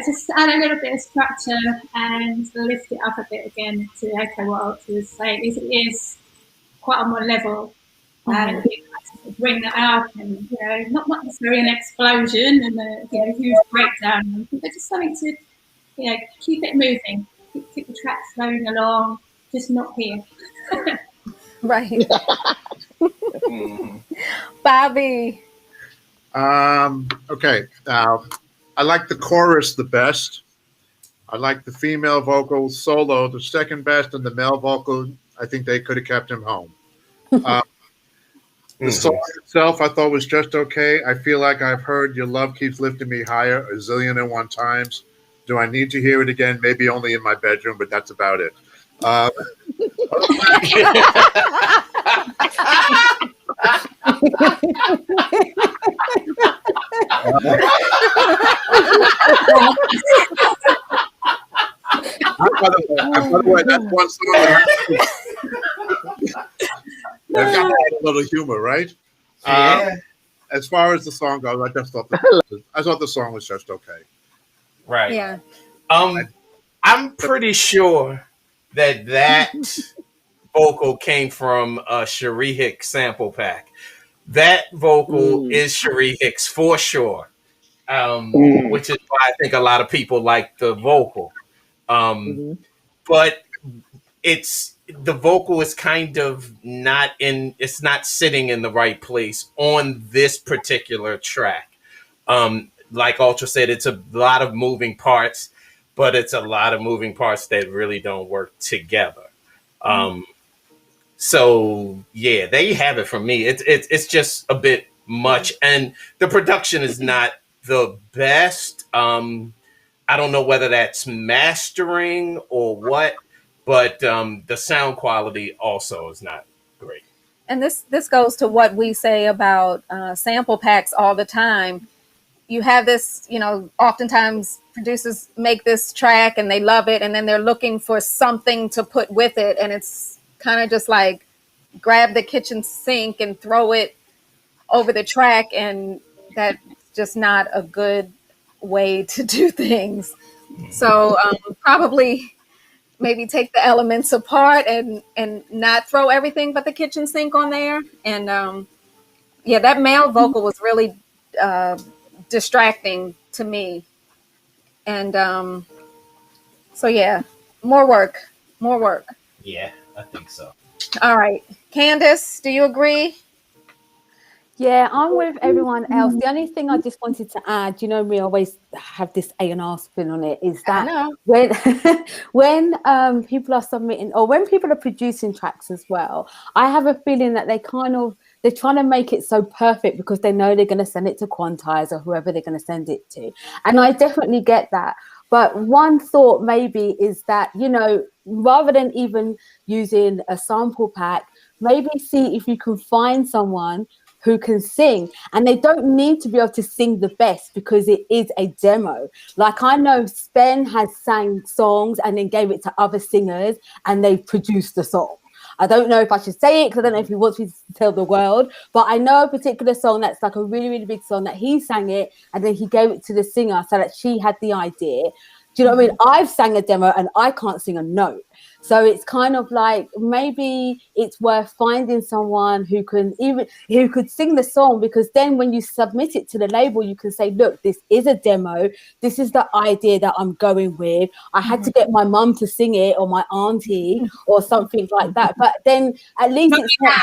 just add a little bit of structure and lift it up a bit again to echo what Ultra was saying. It is quite on one level. And bring that up, and you know, not necessarily an explosion and a huge breakdown, but just something to, you know, keep it moving, keep the track flowing along, just not here. Right. Bobby. Okay. I like the chorus the best. I like the female vocal solo the second best, and the male vocal, I think they could have kept him home. The song itself I thought was just okay. I feel like I've heard Your Love Keeps Lifting Me Higher a zillion and one times. Do I need to hear it again? Maybe only in my bedroom, but that's about it. By the way, that's one song that got a little humor, right? Yeah. As far as the song goes, I thought the song was just okay. Right. Yeah. I'm pretty sure that vocal came from a Cherie Hicks sample pack. That vocal is Cherie Hicks for sure, which is why I think a lot of people like the vocal. But the vocal is kind of it's not sitting in the right place on this particular track. Like Ultra said, it's a lot of moving parts, but it's a lot of moving parts that really don't work together. So yeah, there you have it from me. It's just a bit much, and the production is not the best. I don't know whether that's mastering or what, but the sound quality also is not great. And this goes to what we say about sample packs all the time. You have this, oftentimes producers make this track and they love it, and then they're looking for something to put with it, and it's kind of just like grab the kitchen sink and throw it over the track, and that's just not a good way to do things. So probably maybe take the elements apart and not throw everything but the kitchen sink on there. And that male vocal was really distracting to me. And so yeah, more work. Yeah, I think so. All right, Candace, do you agree? Yeah, I'm with everyone else. The only thing I just wanted to add, me, I always have this A&R spin on it, is that when people are submitting, or when people are producing tracks as well, I have a feeling that they're trying to make it so perfect because they know they're going to send it to Quantize or whoever they're going to send it to. And I definitely get that. But one thought maybe is that, rather than even using a sample pack, maybe see if you can find someone who can sing, and they don't need to be able to sing the best because it is a demo. Like, I know Spen has sang songs and then gave it to other singers and they produced the song. I don't know if I should say it because I don't know if he wants me to tell the world, but I know a particular song that's like a really, really big song that he sang it and then he gave it to the singer so that she had the idea. Do you know what I mean? I've sang a demo and I can't sing a note. So it's kind of like, maybe it's worth finding someone who could sing the song, because then when you submit it to the label, you can say, look, this is a demo. This is the idea that I'm going with. I had to get my mum to sing it, or my auntie or something like that. But then at least it's not.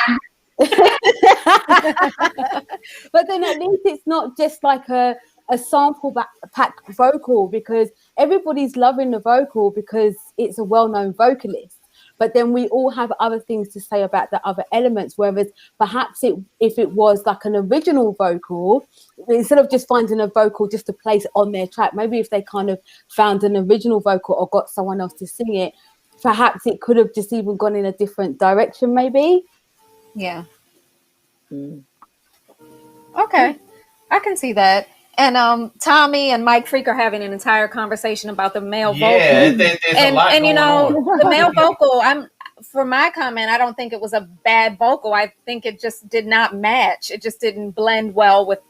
But then at least it's not just like a sample pack vocal, because everybody's loving the vocal because it's a well-known vocalist. But then we all have other things to say about the other elements, whereas perhaps if it was like an original vocal, instead of just finding a vocal just to place on their track, maybe if they kind of found an original vocal or got someone else to sing it, perhaps it could have just even gone in a different direction, maybe. Yeah. Okay, I can see that. And Tommy and Mike Freak are having an entire conversation about the male vocal. Yeah, there's a lot and going on. the male vocal, for my comment, I don't think it was a bad vocal. I think it just did not match. It just didn't blend well with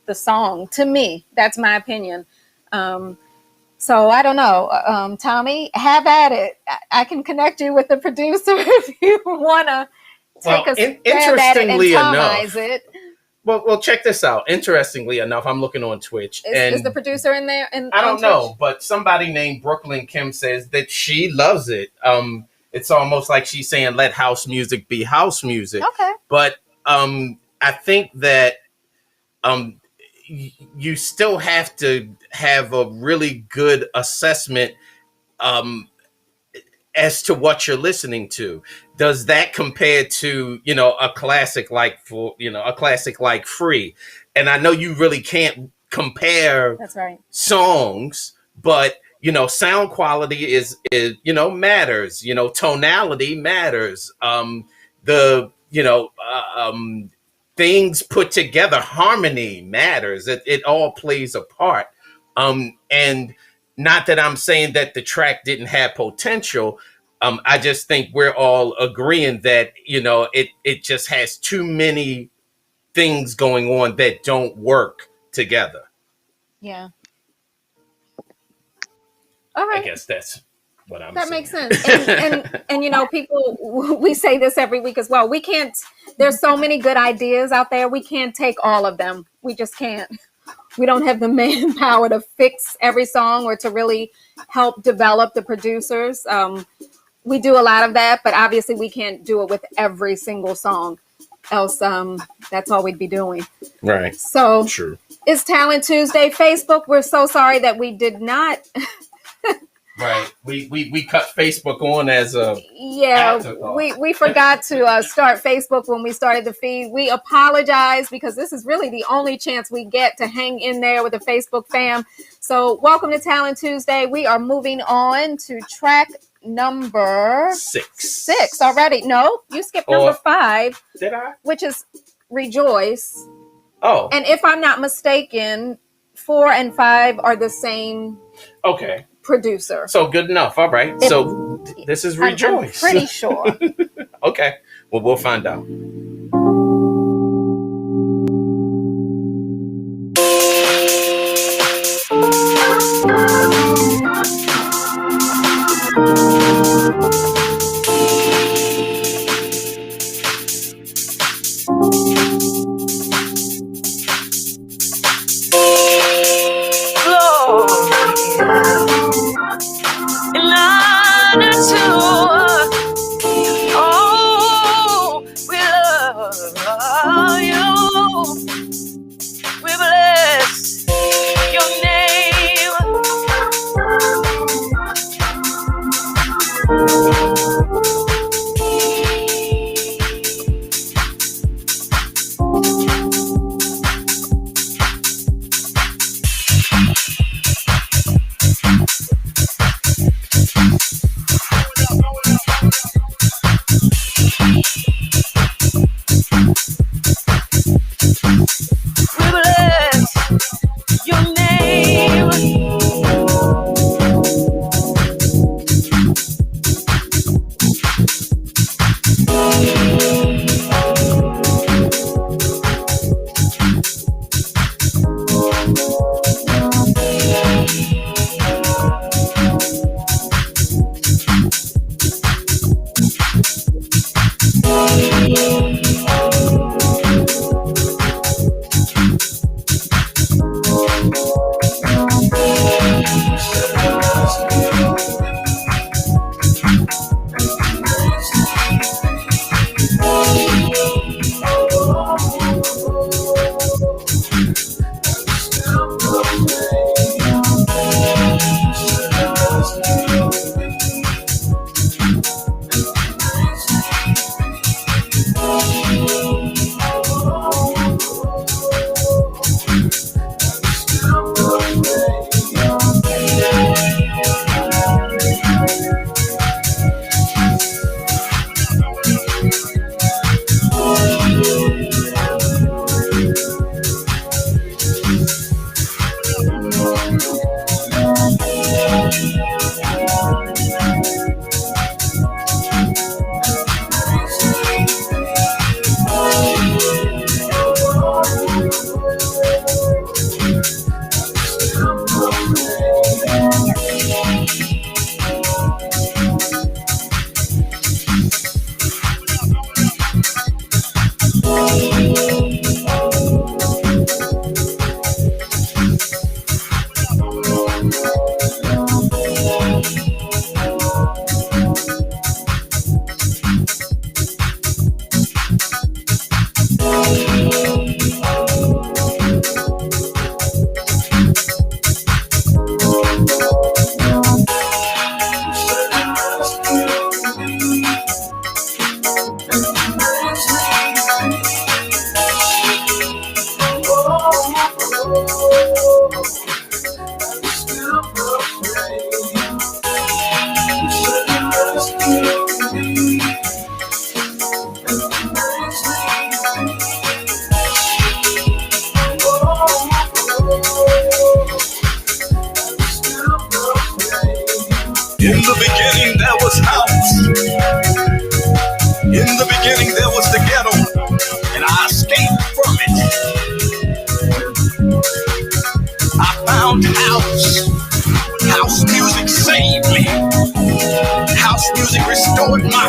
the song. To me, that's my opinion. So I don't know. Tommy, have at it. I can connect you with the producer if you want to take a stab at it and Tomize it. Well, check this out. Interestingly enough, I'm looking on Twitch. Is the producer in there? I don't know, but somebody named Brooklyn Kim says that she loves it. It's almost like she's saying, let house music be house music. Okay. But I think that you still have to have a really good assessment as to what you're listening to. Does that compare to, a classic like Free? And I know you really can't compare That's right. songs, but sound quality is matters. Tonality matters. things put together, harmony matters. It all plays a part. And not that I'm saying that the track didn't have potential. I just think we're all agreeing that, it just has too many things going on that don't work together. Yeah. All right. I guess that's what I'm that saying. makes sense. And people, we say this every week as well. We can't, there's so many good ideas out there. We can't take all of them. We just can't. We don't have the manpower to fix every song or to really help develop the producers. We do a lot of that, but obviously we can't do it with every single song. Else, that's all we'd be doing. Right. So True. It's Talent Tuesday. Facebook, we're so sorry that we did not. Right. We cut Facebook on as a we forgot to start Facebook when we started the feed. We apologize because this is really the only chance we get to hang in there with the Facebook fam. So welcome to Talent Tuesday. We are moving on to track number 6 already. No, you skipped number 5. Did I? Which is Rejoice. Oh. And if I'm not mistaken, 4 and 5 are the same producer. So good enough. All right. So this is Rejoice. I'm pretty sure. Okay. Well, we'll find out.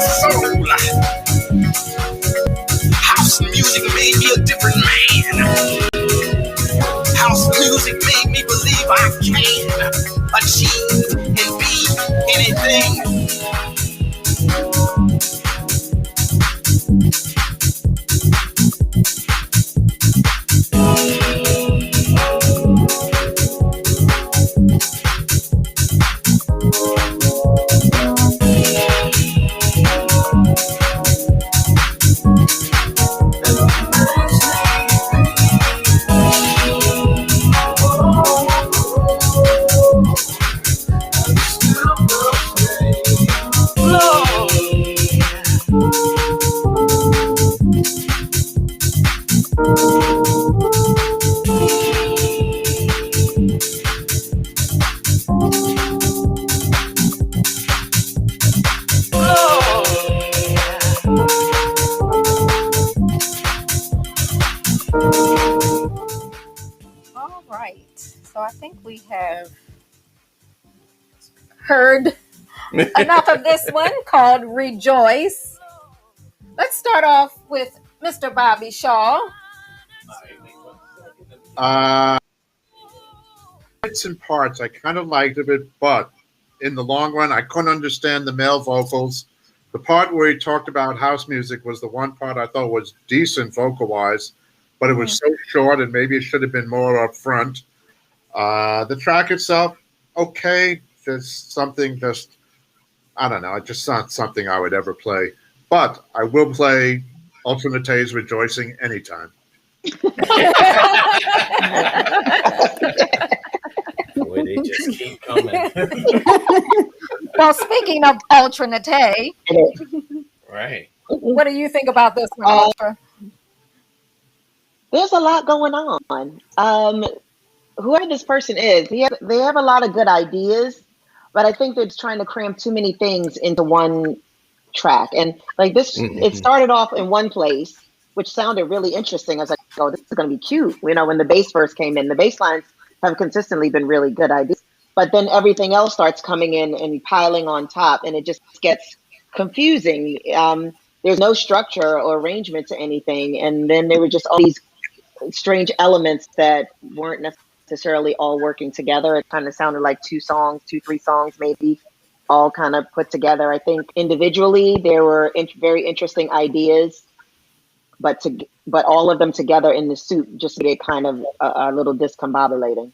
soul. House music made me a different man. House music made me believe I can achieve and be anything. All right. So I think we have heard enough of this one called Rejoice. Let's start off with Mr. Bobby Shaw. Bits and parts, I kind of liked it, but in the long run, I couldn't understand the male vocals. The part where he talked about house music was the one part I thought was decent vocal-wise, but it was so short, and maybe it should have been more up front. The track itself, okay. There's something just, I don't know, it's just not something I would ever play. But I will play Ultranate's Rejoicing anytime. Boy, they just keep coming. Well, speaking of Ultranate, Right. what do you think about this one, Ultra? There's a lot going on. Whoever this person is, they have a lot of good ideas, but I think they're just trying to cram too many things into one track. And like this, it started off in one place, which sounded really interesting. I was like, oh, this is going to be cute. You know, when the bass first came in, the bass lines have consistently been really good ideas. But then everything else starts coming in and piling on top, and it just gets confusing. There's no structure or arrangement to anything. And then there were just all these strange elements that weren't necessarily all working together. It kind of sounded like two, three songs, maybe all kind of put together. I think individually there were very interesting ideas, but all of them together in the suit just made it kind of a little discombobulating.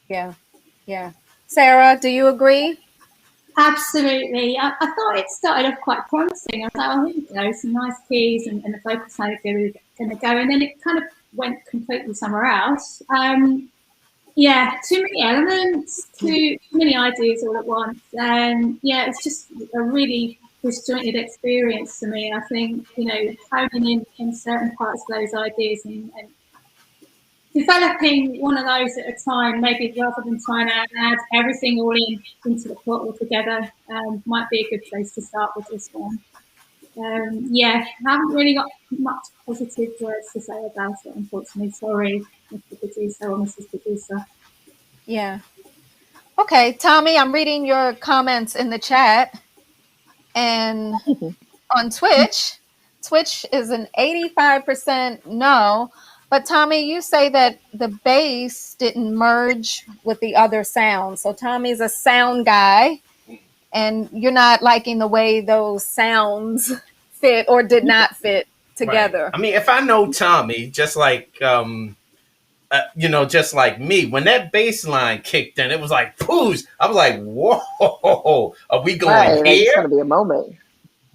Yeah. Sarah, do you agree? Absolutely. I thought it started off quite promising. I was like, oh, here we go, some nice keys and the vocal sounded going to go. And then it kind of went completely somewhere else. Yeah, too many elements, too many ideas all at once. And yeah, it's just a really disjointed experience to me. I think, you know, honing in certain parts of those ideas and developing one of those at a time, maybe rather than trying to add everything all into the pot altogether, might be a good place to start with this one. Yeah, haven't really got much positive words to say about it, unfortunately. Sorry, Mr. Producer or Mrs. Producer. Yeah. Okay, Tommy, I'm reading your comments in the chat. And on Twitch is an 85% no. But Tommy, you say that the bass didn't merge with the other sounds. So Tommy's a sound guy, and you're not liking the way those sounds fit or did not fit together. Right. I mean, if I know Tommy, just like just like me, when that bass line kicked in, it was like poosh. I was like, whoa, are we going here? It's gonna be a moment.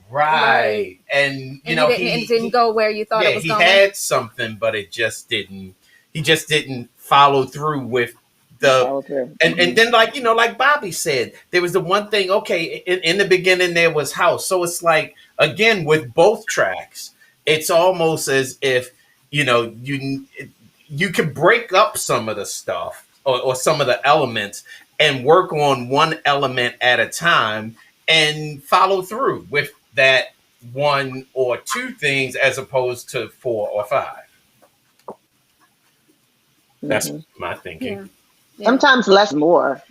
Right. And you know, it didn't go where you thought it was going. He had something, but it just didn't. He just didn't follow through with the. And then, like Bobby said, there was the one thing. Okay, in the beginning there was house, so it's like again with both tracks, it's almost as if you can break up some of the stuff or some of the elements and work on one element at a time and follow through with that one or two things as opposed to 4 or 5. That's my thinking. Yeah. Sometimes less more,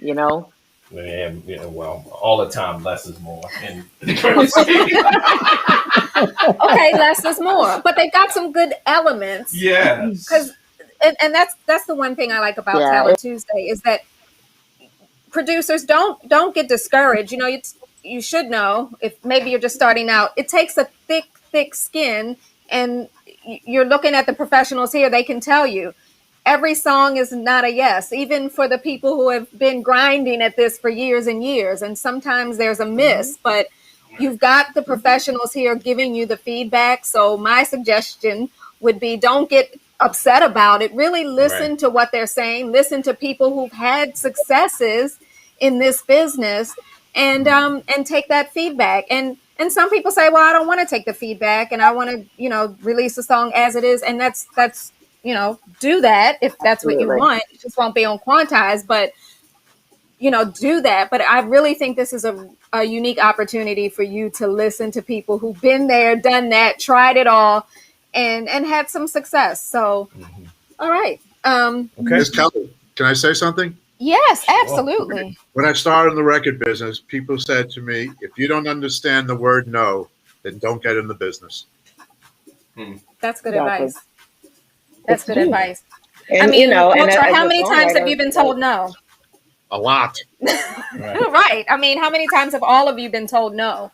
And, well, all the time, less is more. And Okay, less is more, but they've got some good elements. yes. Because, and that's the one thing I like about Yeah, Talent Tuesday is that producers don't get discouraged. You should know, if maybe you're just starting out, it takes a thick skin, and you're looking at the professionals here. They can tell you every song is not a yes, even for the people who have been grinding at this for years and years. And sometimes there's a miss, but you've got the professionals here giving you the feedback. So my suggestion would be, don't get upset about it. Really listen Right. to what they're saying. Listen to people who've had successes in this business, and take that feedback. And some people say, well, I don't want to take the feedback, and I want to release a song as it is. And that's do that if that's what you Absolutely. want. It just won't be on Quantize, but do that. But I really think this is a unique opportunity for you to listen to people who've been there, done that, tried it all, and had some success. So, all right. Okay. Miss Kelly, can I say something? Yes, absolutely. When I started in the record business, people said to me, if you don't understand the word no, then don't get in the business. That's good Exactly. advice. That's good advice. And, I mean, and Ultra, as how a many times have you been songwriter, told no? A lot. Right. Right. I mean, how many times have all of you been told no?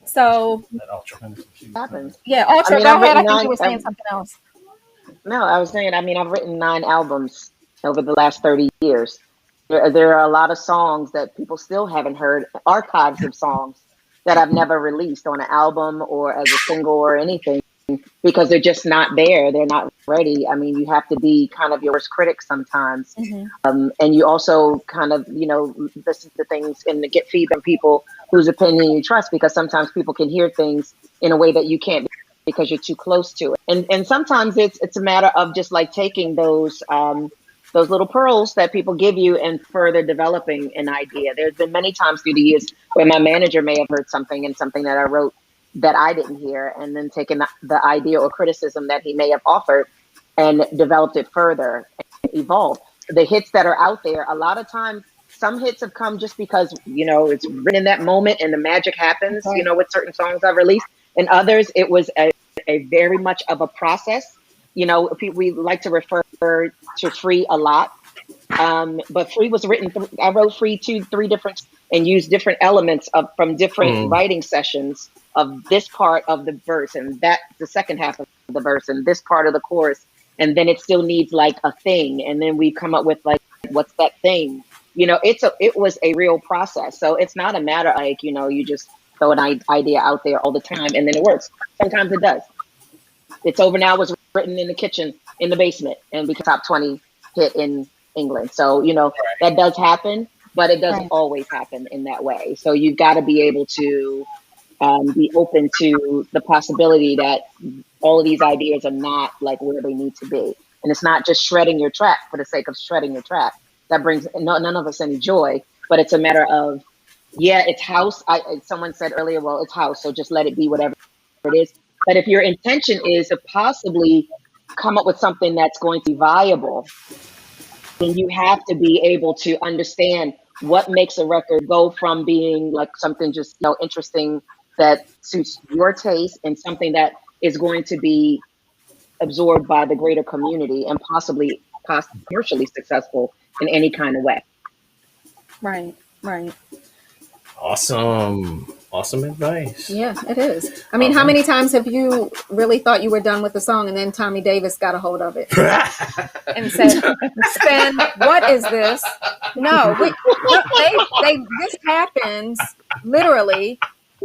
So, it happens. yeah, Ultra, I mean, go I've ahead. I written think you were nine. saying something else. No, I was saying. I mean, I've written 9 albums over the last 30 years. There are a lot of songs that people still haven't heard, archives of songs that I've never released on an album or as a single or anything, because they're just not there. They're not ready. I mean, you have to be kind of your worst critic sometimes. And you also kind of, listen to things and get feedback from people whose opinion you trust, because sometimes people can hear things in a way that you can't because you're too close to it. And sometimes it's a matter of just like taking those little pearls that people give you and further developing an idea. There's been many times through the years where my manager may have heard something in something that I wrote that I didn't hear, and then taken the idea or criticism that he may have offered and developed it further and evolved. The hits that are out there, a lot of times, some hits have come just because, it's written in that moment and the magic happens, with certain songs I've released. And others, it was a very much of a process. We like to refer to Free a lot. But Free was written, I wrote Free 2-3 different, and used different elements from different writing sessions of this part of the verse, and that the second half of the verse, and this part of the chorus. And then it still needs like a thing. And then we come up with like, what's that thing? It was a real process. So it's not a matter like, you just throw an idea out there all the time and then it works. Sometimes it does. It's Over Now was written in the kitchen, in the basement, and became top 20 hit in England. So, that does happen, but it doesn't always happen in that way. So you've got to be able to be open to the possibility that all of these ideas are not like where they need to be. And it's not just shredding your track for the sake of shredding your track. That brings none of us any joy, but it's a matter of, it's house. Someone said earlier, well, it's house, so just let it be whatever it is. But if your intention is to possibly come up with something that's going to be viable, then you have to be able to understand what makes a record go from being like something just interesting that suits your taste, and something that is going to be absorbed by the greater community and possibly commercially successful in any kind of way. Right. Awesome advice. Yeah, it is. I mean, how many times have you really thought you were done with the song, and then Tommy Davis got a hold of it and said, "Spen, what is this?" No, this happens literally,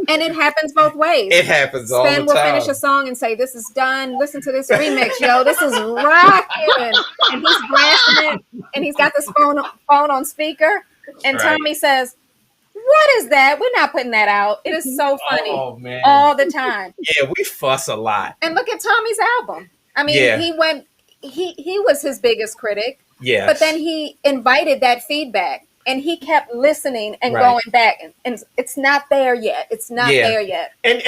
and it happens both ways. It happens all Spen the will time. finish a song and say, "This is done. Listen to this remix, yo. This is rocking," and he's blasting it, and he's got this phone on speaker, and Right. Tommy says, "What is that? We're not putting that out." It is so funny. Oh, man. All the time. Yeah, we fuss a lot. And look at Tommy's album. I mean, Yeah. he was his biggest critic, Yeah. but then he invited that feedback, and he kept listening and Right. going back, and it's not there yet. It's not Yeah. there yet. And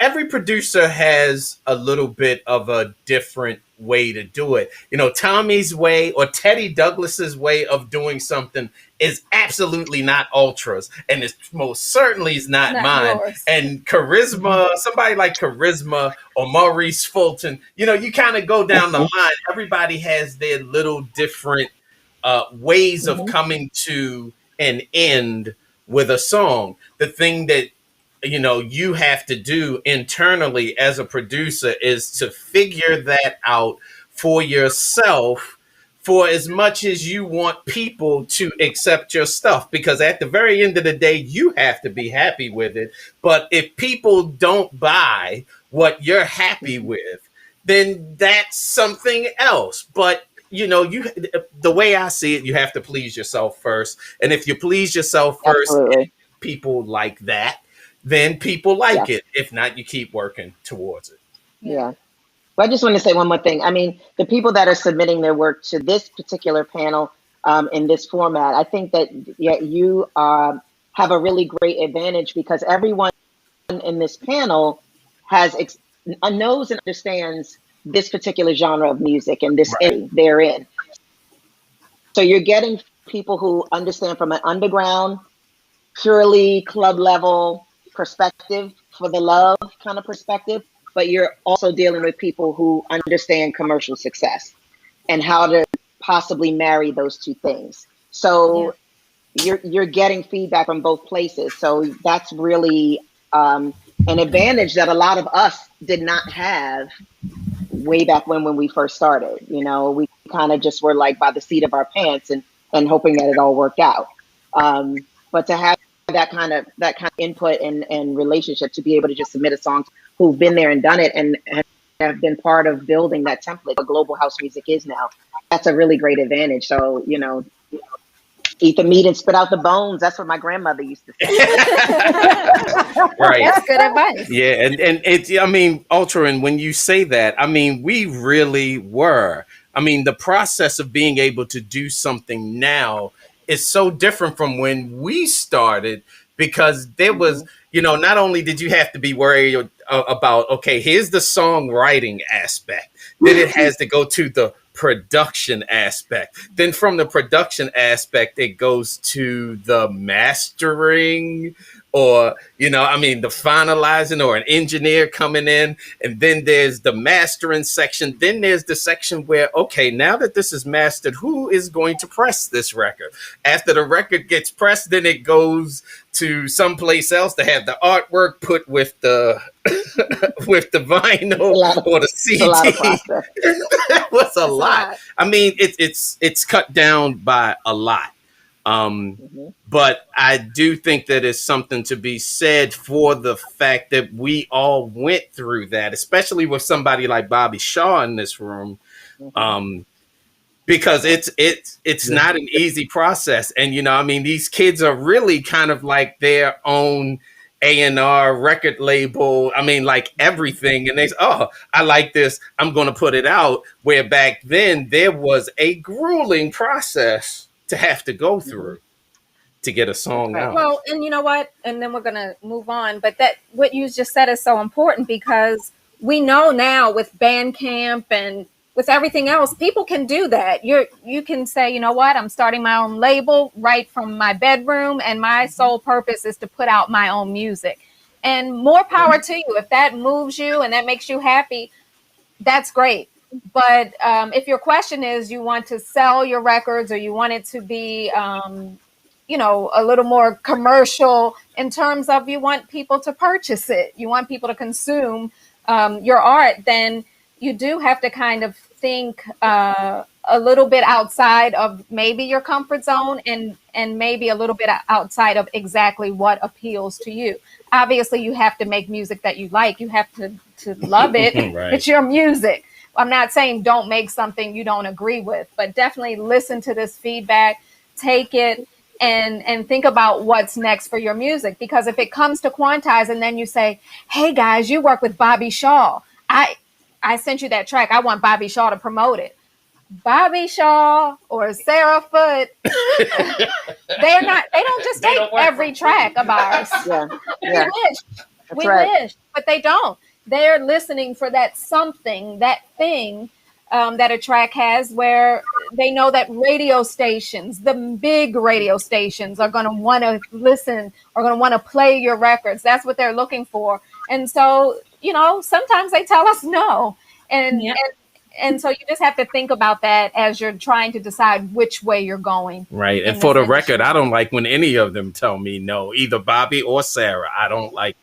every producer has a little bit of a different way to do it. Tommy's way or Teddy Douglas's way of doing something is absolutely not Ultra's, and it's most certainly is not mine. Yours. And Charisma, somebody like Charisma or Maurice Fulton, you kind of go down the line. Everybody has their little different ways of coming to an end with a song. The thing that you have to do internally as a producer is to figure that out for yourself, for as much as you want people to accept your stuff, because at the very end of the day, you have to be happy with it. But if people don't buy what you're happy with, then that's something else. But the way I see it, you have to please yourself first. And if you please yourself first, Absolutely. people like that, then people like it. If not, you keep working towards it. Yeah. Well, I just want to say one more thing. I mean, the people that are submitting their work to this particular panel in this format, I think that you have a really great advantage, because everyone in this panel knows and understands this particular genre of music and this area they're in. So you're getting people who understand from an underground, purely club level perspective, for the love kind of perspective, but you're also dealing with people who understand commercial success and how to possibly marry those two things. So you're getting feedback from both places. So that's really an advantage that a lot of us did not have way back when we first started. We kind of just were like by the seat of our pants and hoping that it all worked out. But to have that kind of input and relationship, to be able to just submit a song who've been there and done it and have been part of building that template what global house music is now, that's a really great advantage. So, eat the meat and spit out the bones. That's what my grandmother used to say. Right. That's good advice. Yeah. And it's, Ultra, and when you say that, we really were. The process of being able to do something now is so different from when we started, because there was, not only did you have to be worried about, okay, here's the songwriting aspect, then it has to go to the production aspect. Then from the production aspect, it goes to the mastering, or, the finalizing, or an engineer coming in. And then there's the mastering section. Then there's the section where, okay, now that this is mastered, who is going to press this record? After the record gets pressed, then it goes to someplace else to have the artwork put with the with the vinyl or the CD. A lot of process. That was a lot. It's cut down by a lot. But I do think that it's something to be said for the fact that we all went through that, especially with somebody like Bobby Shaw in this room, because it's not an easy process. And, these kids are really kind of like their own A&R record label. Like everything. And they say, oh, I like this, I'm going to put it out. Where back then there was a grueling process to have to go through to get a song out. Well, and you know what? And then we're going to move on. But what you just said is so important, because we know now with Bandcamp and with everything else, people can do that. You can say, you know what? I'm starting my own label right from my bedroom, and my sole purpose is to put out my own music. And more power to you. If that moves you and that makes you happy, that's great. But if your question is you want to sell your records, or you want it to be, a little more commercial in terms of you want people to purchase it, you want people to consume your art, then you do have to kind of think a little bit outside of maybe your comfort zone, and maybe a little bit outside of exactly what appeals to you. Obviously, you have to make music that you like. You have to love it. Right. It's your music. I'm not saying don't make something you don't agree with, but definitely listen to this feedback, take it, and think about what's next for your music. Because if it comes to Quantize and then you say, hey guys, you work with Bobby Shaw, I sent you that track, I want Bobby Shaw to promote it. Bobby Shaw or Sarah Foote, they don't just take every track of ours. Yeah. We wish, but they don't. They're listening for that something, that thing that a track has, where they know that radio stations, the big radio stations, are going to want to listen or going to want to play your records. That's what they're looking for. And so, sometimes they tell us no. And so you just have to think about that as you're trying to decide which way you're going. Right. And for the record, I don't like when any of them tell me no, either Bobby or Sarah. I don't like.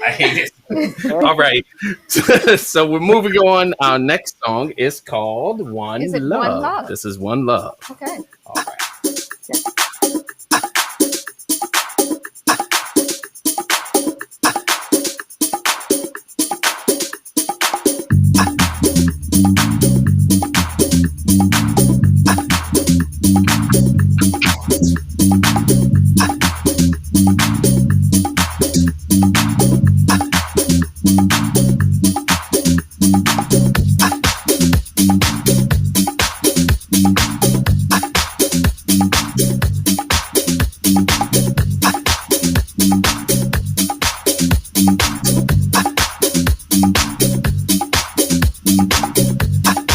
I hate it. All right. So we're moving on. Our next song is called One Love. This is One Love. Okay. All right.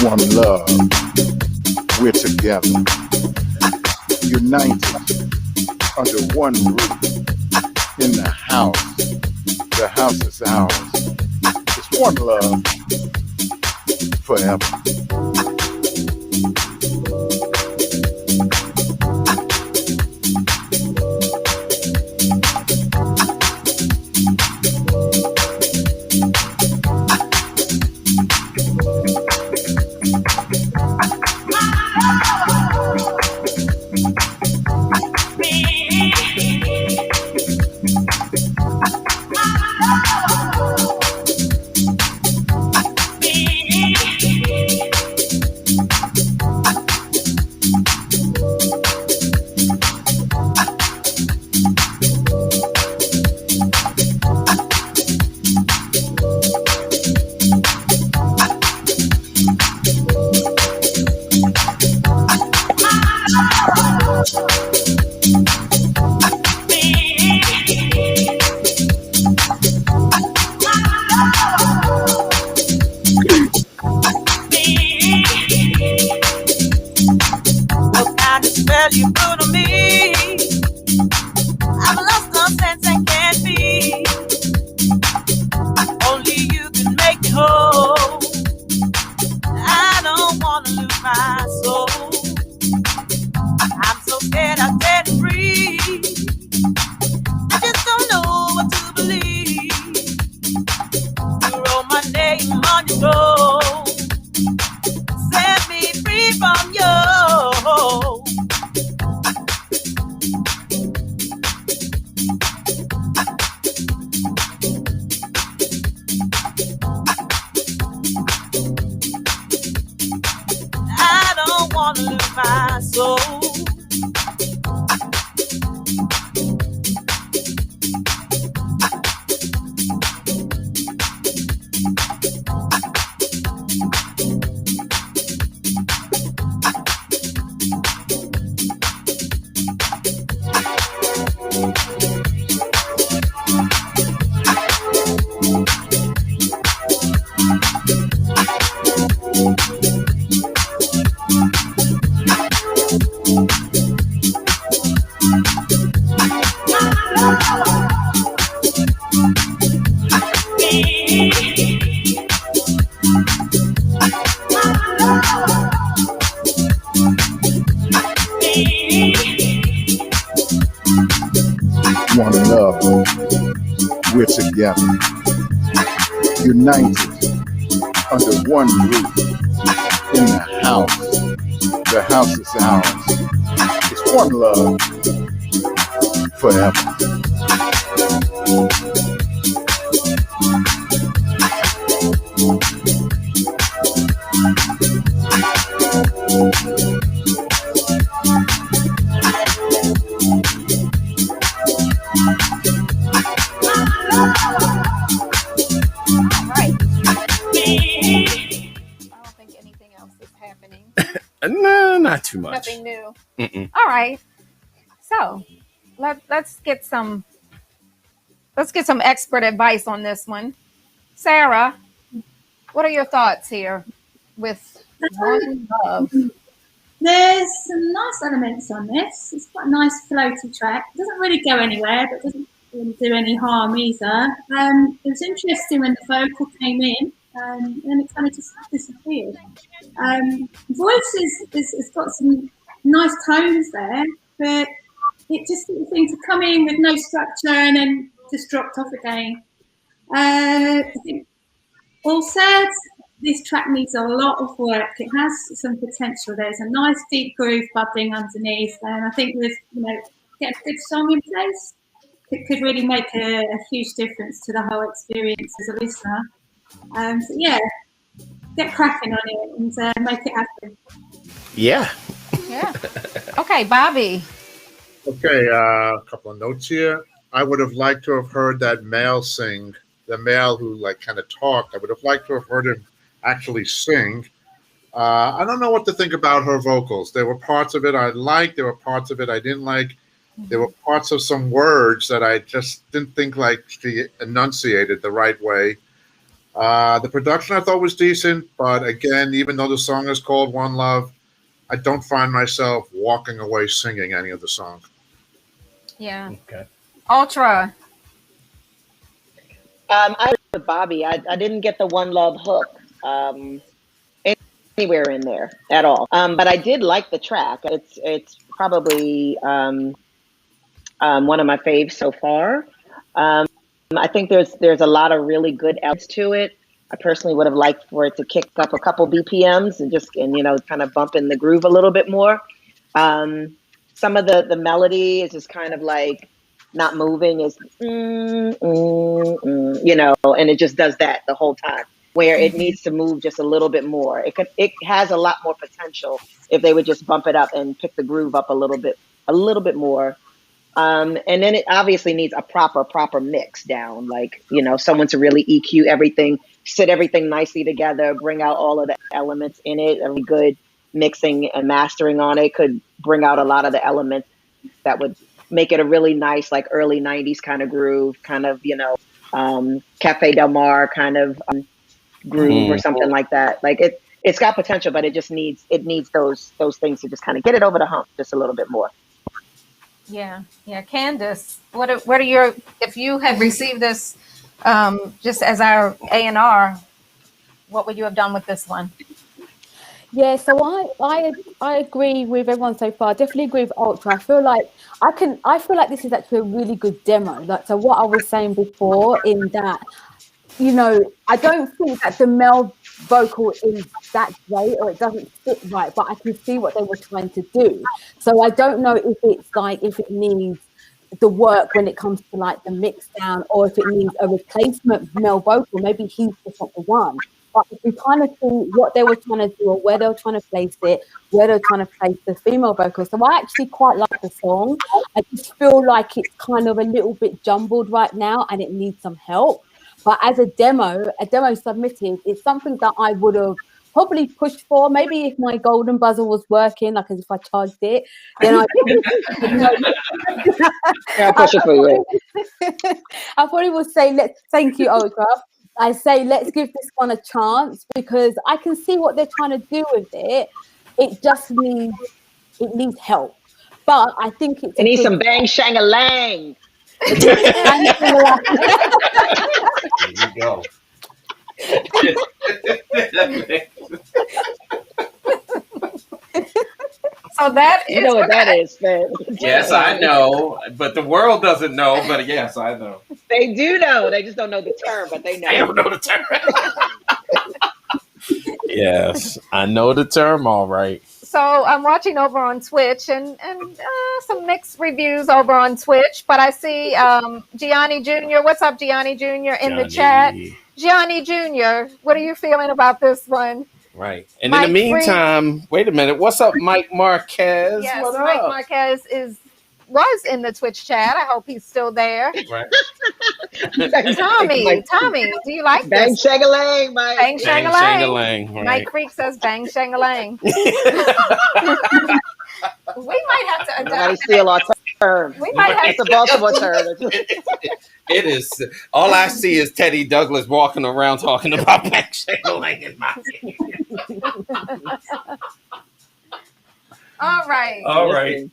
One love, we're together, united under one roof, in the house is ours. It's one love, forever. One love, we're together, united under one roof, in the house is ours. It's one love, forever. No, not too much. Nothing new. Mm-mm. All right. So let's get some let's get some expert advice on this one. Sarah, what are your thoughts here with One Love? There's some nice elements on this. It's quite a nice floaty track. It doesn't really go anywhere, but doesn't really do any harm either. It was interesting when the vocal came in, and then it kind of just disappeared. Voice has got some nice tones there, but it just didn't seem to come in with no structure and then just dropped off again. I think all said, this track needs a lot of work. It has some potential. There's a nice deep groove bubbling underneath, and I think with getting a good song in place, it could really make a huge difference to the whole experience as a listener. So yeah, get cracking on it and make it happen. Yeah. Yeah. Okay, Bobby. Okay, a couple of notes here. I would have liked to have heard that male sing, the male who like kind of talked. I would have liked to have heard him actually sing. I don't know what to think about her vocals. There were parts of it I liked. There were parts of it I didn't like. There were parts of some words that I just didn't think like she enunciated the right way. The production I thought was decent, but again, even though the song is called One Love, I don't find myself walking away singing any of the song. Yeah. Okay. Ultra. I with Bobby. I didn't get the One Love hook anywhere in there at all. But I did like the track. It's probably one of my faves so far. I think there's a lot of really good elements to it. I personally would have liked for it to kick up a couple BPMs and kind of bump in the groove a little bit more. Some of the melody is just kind of like not moving, is and it just does that the whole time, where it needs to move just a little bit more. It has a lot more potential if they would just bump it up and pick the groove up a little bit more. And then it obviously needs a proper mix down, like, someone to really EQ everything, sit everything nicely together, bring out all of the elements in it. A really good mixing and mastering on it could bring out a lot of the elements that would make it a really nice, like early 90s kind of groove, kind of, Cafe Del Mar kind of groove or something like that. Like it's got potential, but it needs those things to just kind of get it over the hump just a little bit more. Yeah. Candace, what are your, if you had received this just as our A&R, what would you have done with this one? Yeah, so I agree with everyone so far. I definitely agree with Ultra. I feel like this is actually a really good demo. Like, so what I was saying before, in that, I don't think that the male vocal is that great, or it doesn't fit right, but I can see what they were trying to do. So I don't know if it needs the work when it comes to like the mix down, or if it needs a replacement male vocal. Maybe he's just not the one. But if we kind of see what they were trying to do, or where they were trying to place it, where they're trying to place the female vocal. So I actually quite like the song. I just feel like it's kind of a little bit jumbled right now and it needs some help. But as a demo submitted, it's something that I would have probably pushed for. Maybe if my golden buzzer was working, like as if I charged it, then I'll push it for you. I probably would say, thank you, Ultra. I say, let's give this one a chance, because I can see what they're trying to do with it. It just needs help. But I think it needs some bang shang-a-lang. There you go. So that you know what that is, man. Yes, I know, but the world doesn't know. But yes, I know. They do know. They just don't know the term, but they know. I don't know the term. Yes, I know the term. All right. So I'm watching over on Twitch and some mixed reviews over on Twitch, but I see Gianni Jr. What's up, Gianni Jr. in the chat? Gianni Jr., what are you feeling about this one? Right. And Mike in the meantime, wait a minute. What's up, Mike Marquez? Yes, what Mike up? Marquez was in the Twitch chat. I hope he's still there. Right. Tommy, do you like bang this? Bang shang-a-lang, Mike. Bang shang-a-lang. Right. Mike Creek says bang shang-a-lang. We might have to adopt. Steal our term. We might have It's a Baltimore term. It is. All I see is Teddy Douglas walking around talking about backchanneling in my All right. All right.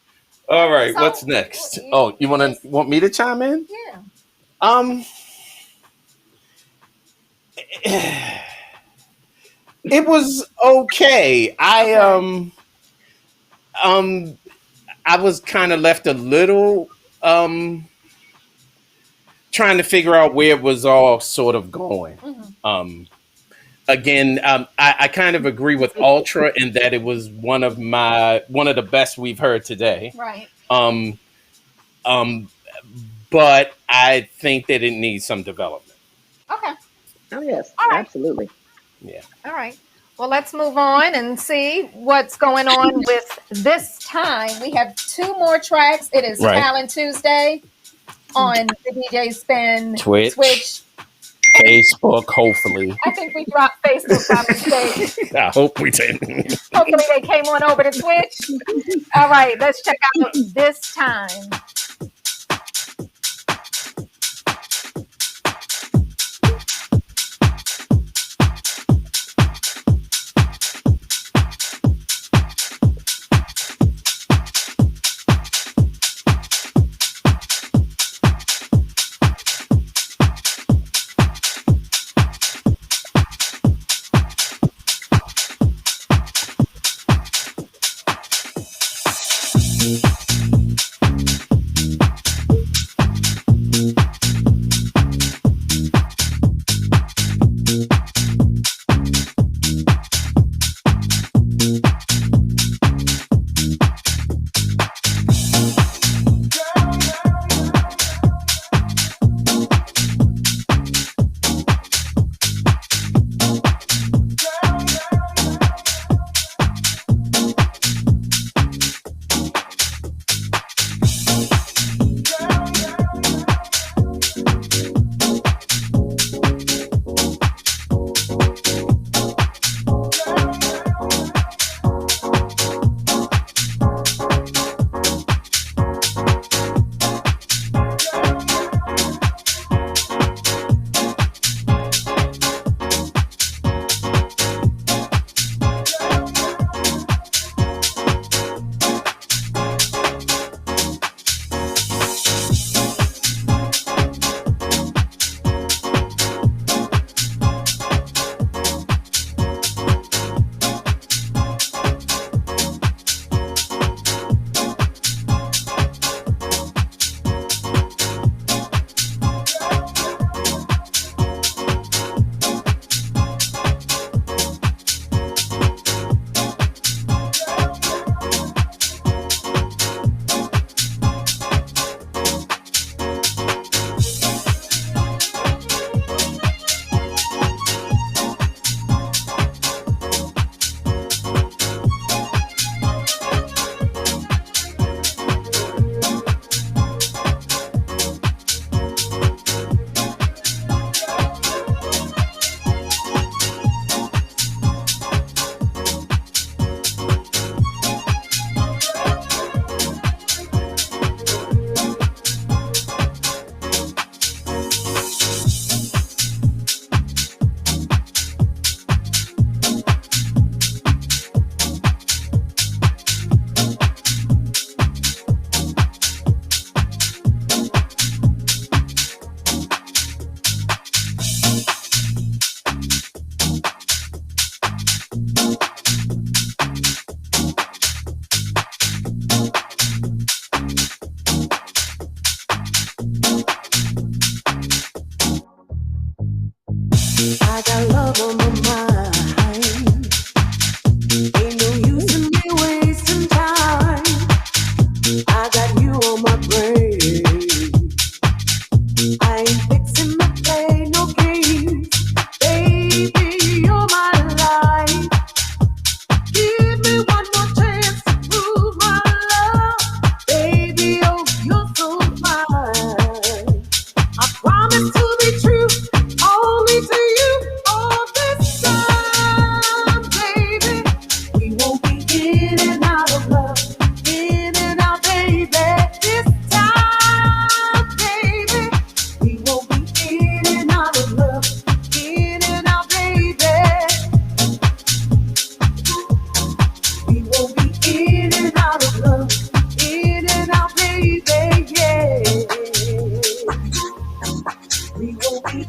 All right. So, What's next? Oh, you want me to chime in? Yeah. It was okay. I was kind of left a little trying to figure out where it was all sort of going. Again, I kind of agree with Ultra in that it was one of the best we've heard today. Right. But I think that it needs some development. Okay. Oh yes, right. absolutely. Yeah. All right. Well, let's move on and see what's going on with this time. We have 2 more tracks. It is Right. Talent Tuesday on the DJ Spin Twitch. Facebook, hopefully. I think we dropped Facebook by mistake. I hope we didn't. Hopefully they came on over to Twitch. All right, let's check out This Time.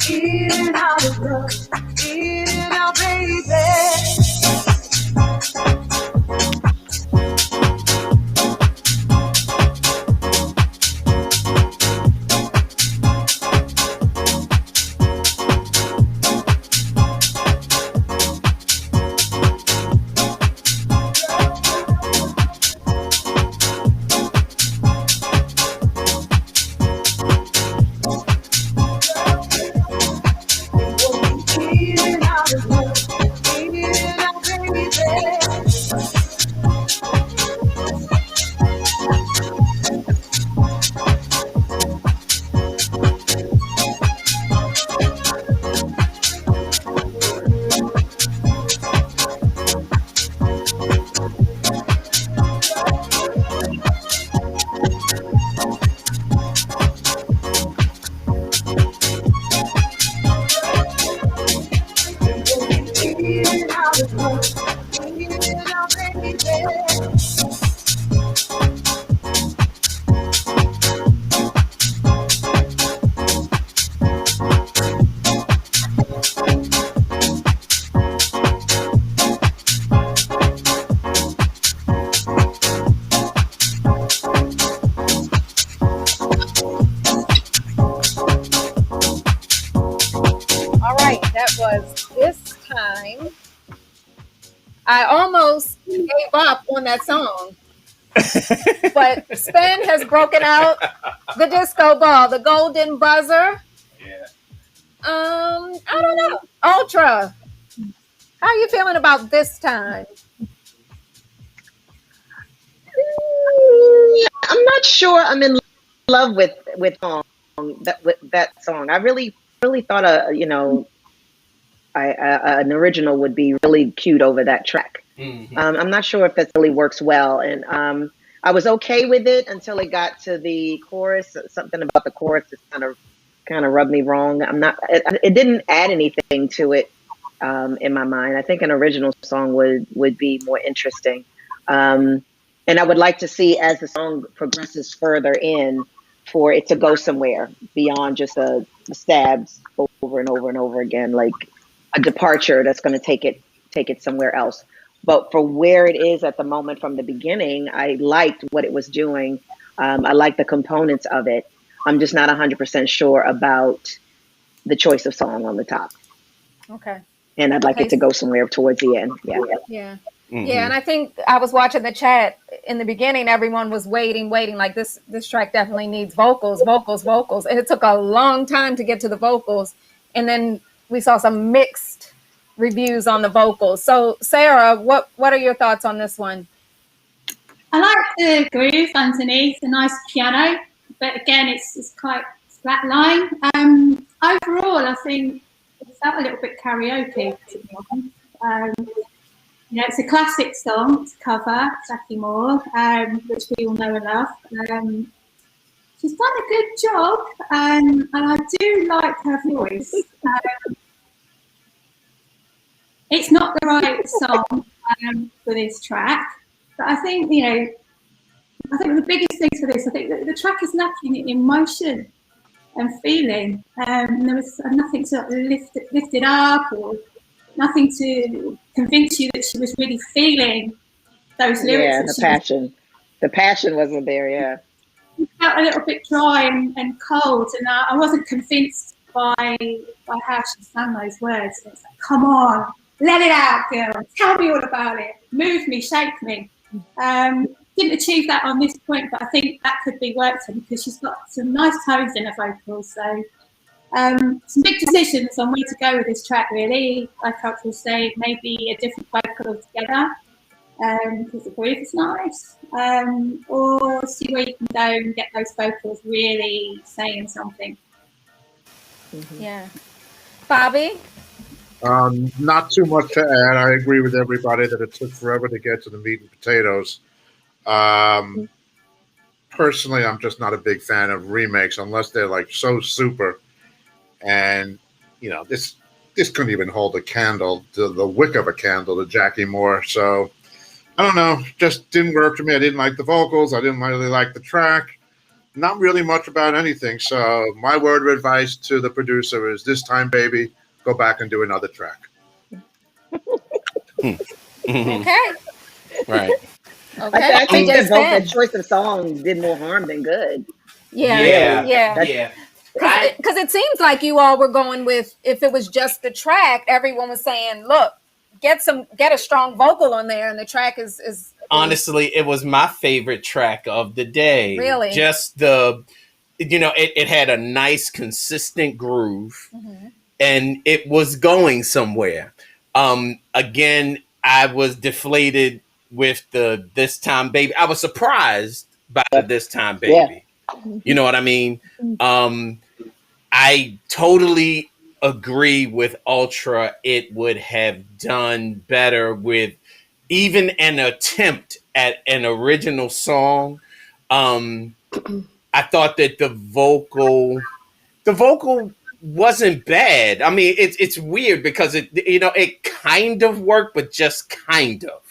In and out of love, in and out, baby. I almost gave up on that song. But Spin has broken out the disco ball, the golden buzzer. Yeah. I don't know. Ultra, how are you feeling about this time? I'm not sure I'm in love with that song. I really thought an original would be really cute over that track. Mm-hmm. I'm not sure if that really works well, and I was okay with it until it got to the chorus. Something about the chorus just kind of rubbed me wrong. It didn't add anything to it in my mind. I think an original song would be more interesting, and I would like to see, as the song progresses further in, for it to go somewhere beyond just the stabs over and over and over again, like a departure that's going to take it somewhere else. But for where it is at the moment from the beginning, I liked what it was doing. I liked the components of it. I'm just not 100% sure about the choice of song on the top. Okay. And I'd like it to go somewhere towards the end. Yeah. Yeah. Mm-hmm. Yeah, and I think I was watching the chat in the beginning. Everyone was waiting. Like this track definitely needs vocals. And it took a long time to get to the vocals. And then we saw some mixed reviews on the vocals. So Sarah, what are your thoughts on this one? I like the groove underneath, a nice piano, but again, it's quite flatline. Overall, I think it felt a little bit karaoke, to be honest. It's a classic song to cover, Jackie Moore, which we all know and love. She's done a good job, and I do like her voice. It's not the right song for this track, but I think the biggest thing for this, I think that the track is lacking emotion and feeling. There was nothing to lift it up, or nothing to convince you that she was really feeling those lyrics. Yeah, the passion wasn't there. Yeah, it felt a little bit dry and cold, and I wasn't convinced by how she sang those words. It's like, come on, let it out, girl. Tell me all about it. Move me, shake me. Didn't achieve that on this point, but I think that could be worked on because she's got some nice tones in her vocals. So some big decisions on where to go with this track, really. Like I will say, maybe a different vocal altogether because the groove is nice, or see where you can go and get those vocals really saying something. Mm-hmm. Yeah. Bobby? Not too much to add. I agree with everybody that it took forever to get to the meat and potatoes. Personally, I'm just not a big fan of remakes unless they're like so super. And, this couldn't even hold a candle to the wick of a candle to Jackie Moore. So, I don't know. Just didn't work for me. I didn't like the vocals. I didn't really like the track. Not really much about anything. So my word of advice to the producer is this time, baby, go back and do another track. Okay. Right. Okay. I think DJ the Spen. choice of songs did more harm than good. Yeah. Yeah. Yeah. Yeah. Because it seems like you all were going with, if it was just the track, everyone was saying, look, get a strong vocal on there, and the track is Honestly, it was my favorite track of the day. Really? Just it had a nice consistent groove, and it was going somewhere. Again, I was deflated with the This Time Baby. I was surprised by the This Time Baby. You know what I mean? I totally agree with Ultra. It would have done better with even an attempt at an original song. I thought that the vocal wasn't bad. I mean, it's weird because it kind of worked, but just kind of.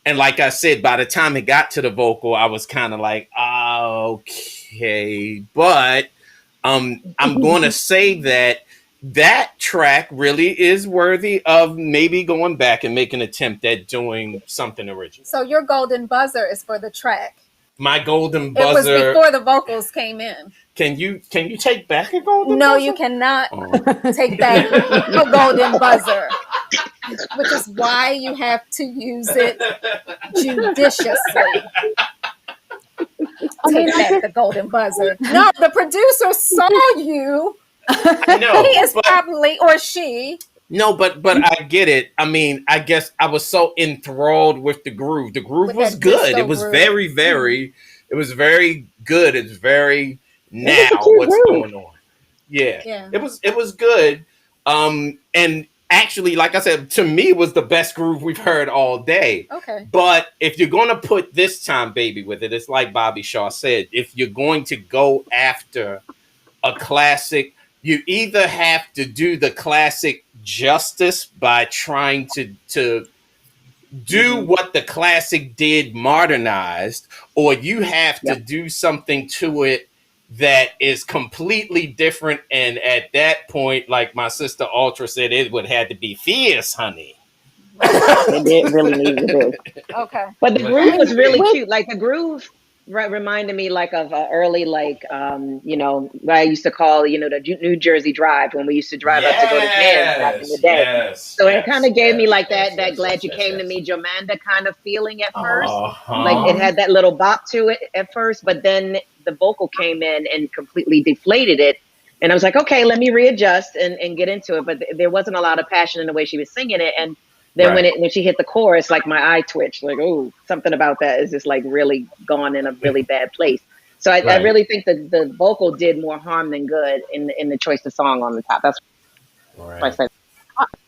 And like I said, by the time it got to the vocal, I was kind of like, okay, but I'm going to say that track really is worthy of maybe going back and making an attempt at doing something original. So your golden buzzer is for the track. My golden It buzzer. was before the vocals came in. Can you take back a golden No, buzzer? you cannot take back a golden buzzer, which is why you have to use it judiciously. Take back the golden buzzer. No, the producer saw you. I know, He is probably, or she. No, but I get it. I mean, I guess I was so enthralled with the groove. The groove With was that good. disco It was groove. very, very. It was very good. It's very now It was a cute what's groove. going on. Yeah. Yeah. It was good. And actually, like I said, to me, it was the best groove we've heard all day. Okay. But if you're going to put This Time Baby with it, it's like Bobby Shaw said. If you're going to go after a classic, you either have to do the classic justice by trying to do what the classic did modernized, or you have to do something to it that is completely different. And at that point, like my sister Ultra said, it would have to be fierce, honey. It did really need to do. Okay. But the groove was really cute. Like the groove reminded me like of early what I used to call the New Jersey Drive when we used to drive up to go to Vans back in the day. So it kind of gave me like that Glad You Came to Me Jomanda kind of feeling at first. Like it had that little bop to it at first, but then the vocal came in and completely deflated it. And I was like, okay, let me readjust and get into it. But there wasn't a lot of passion in the way she was singing it. And then when she hit the chorus, like my eye twitched, like, oh, something about that is just like really gone in a really bad place. So I really think that the vocal did more harm than good in the choice of song on the top. That's why I said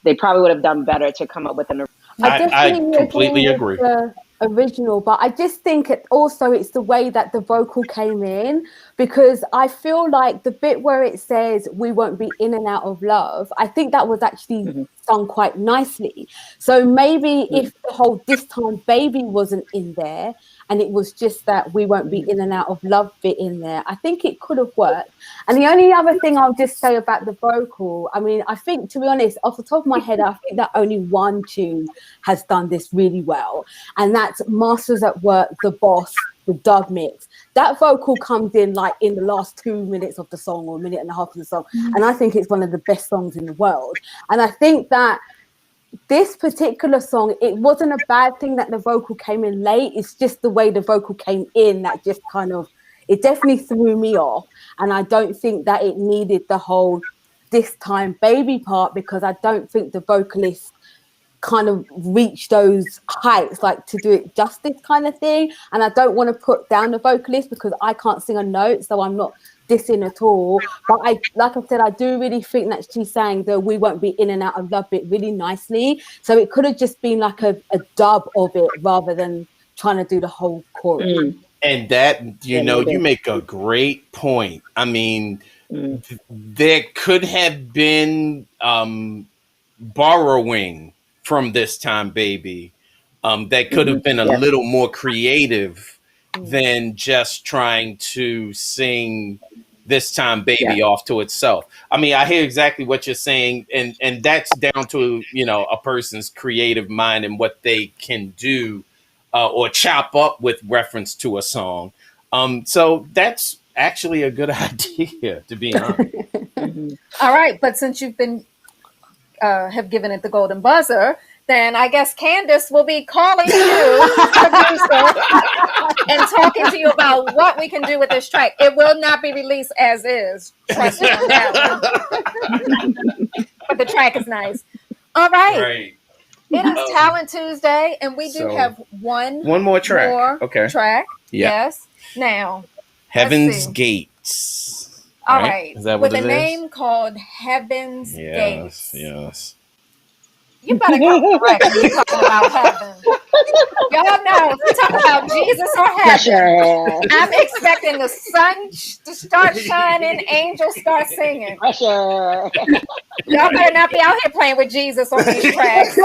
they probably would have done better to come up with an. I completely agree. The original, but I just think it's the way that the vocal came in, because I feel like the bit where it says we won't be in and out of love, I think that was actually sung quite nicely. So maybe if the whole This Time Baby wasn't in there and it was just that we won't be in and out of love bit in there, I think it could have worked. And the only other thing I'll just say about the vocal, I mean, I think, to be honest, off the top of my head, I think that only one tune has done this really well, and that's Masters at Work, The Boss, the dub mix. That vocal comes in like in the last 2 minutes of the song, or a minute and a half of the song, and I think it's one of the best songs in the world. And I think that this particular song, it wasn't a bad thing that the vocal came in late. It's just the way the vocal came in that just kind of, it definitely threw me off. And I don't think that it needed the whole This Time Baby part, because I don't think the vocalist kind of reach those heights, like to do it justice kind of thing. And I don't want to put down the vocalist because I can't sing a note, so I'm not dissing at all. But like I said, I do really think that she sang the we won't be in and out of love bit really nicely. So it could have just been like a dub of it rather than trying to do the whole chorus. And that, you make a great point. I mean, there could have been borrowing from This Time Baby that could have been a little more creative than just trying to sing This Time Baby off to itself. I mean, I hear exactly what you're saying, and that's down to, a person's creative mind and what they can do or chop up with reference to a song. So that's actually a good idea, to be honest. All right, but since you've been have given it the golden buzzer, then I guess Candace will be calling you, producer, and talking to you about what we can do with this track. It will not be released as is. Trust me on that one. But the track is nice. All right. Right. It is Talent Tuesday, and we do have one more track. Okay. Track. Yeah. Yes. Now, Heaven's Gates. All right. Is that what with it a is? name called Heaven's Gates. Yes. You better go correct when you're talking about heaven. Y'all know, if we talk about Jesus or heaven, I'm expecting the sun to start shining, angels start singing. Y'all better not be out here playing with Jesus on these tracks.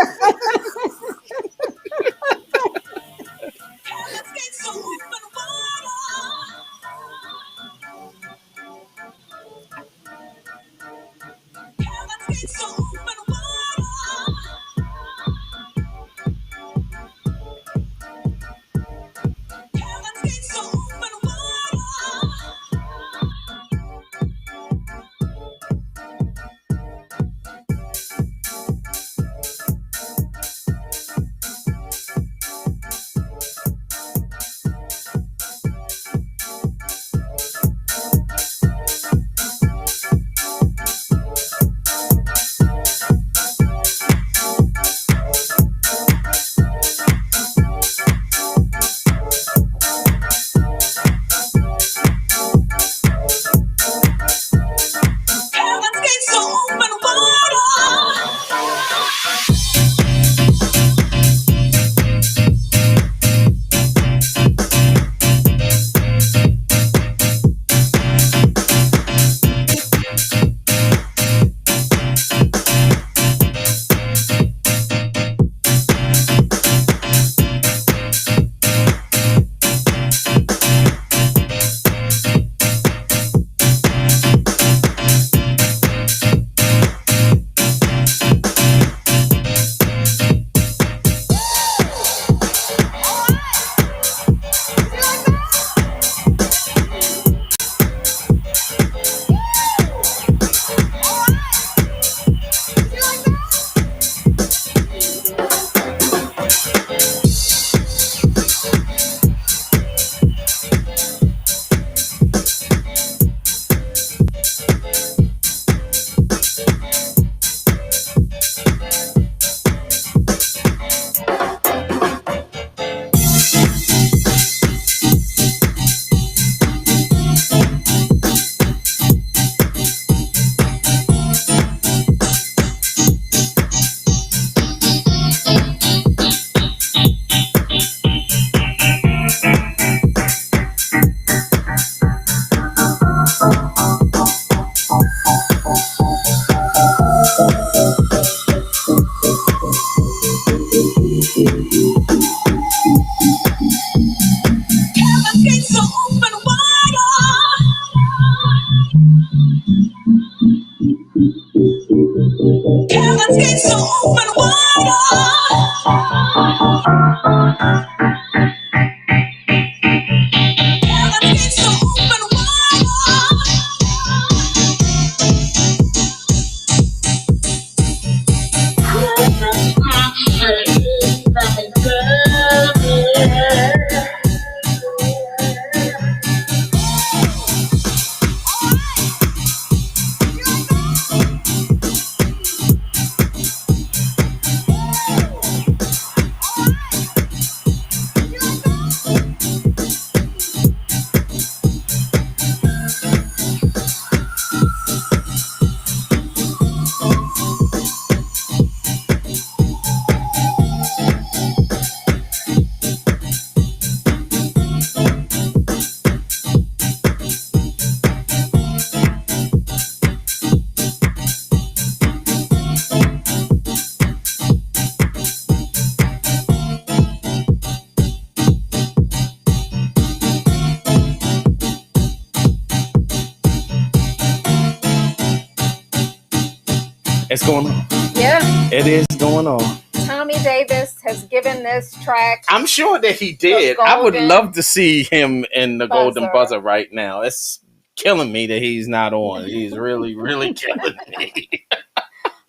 It's going on. Yeah. It is going on. Tommy Davis has given this track. I'm sure that he did. I would love to see him in the Golden Buzzer right now. It's killing me that he's not on. He's really, really killing me.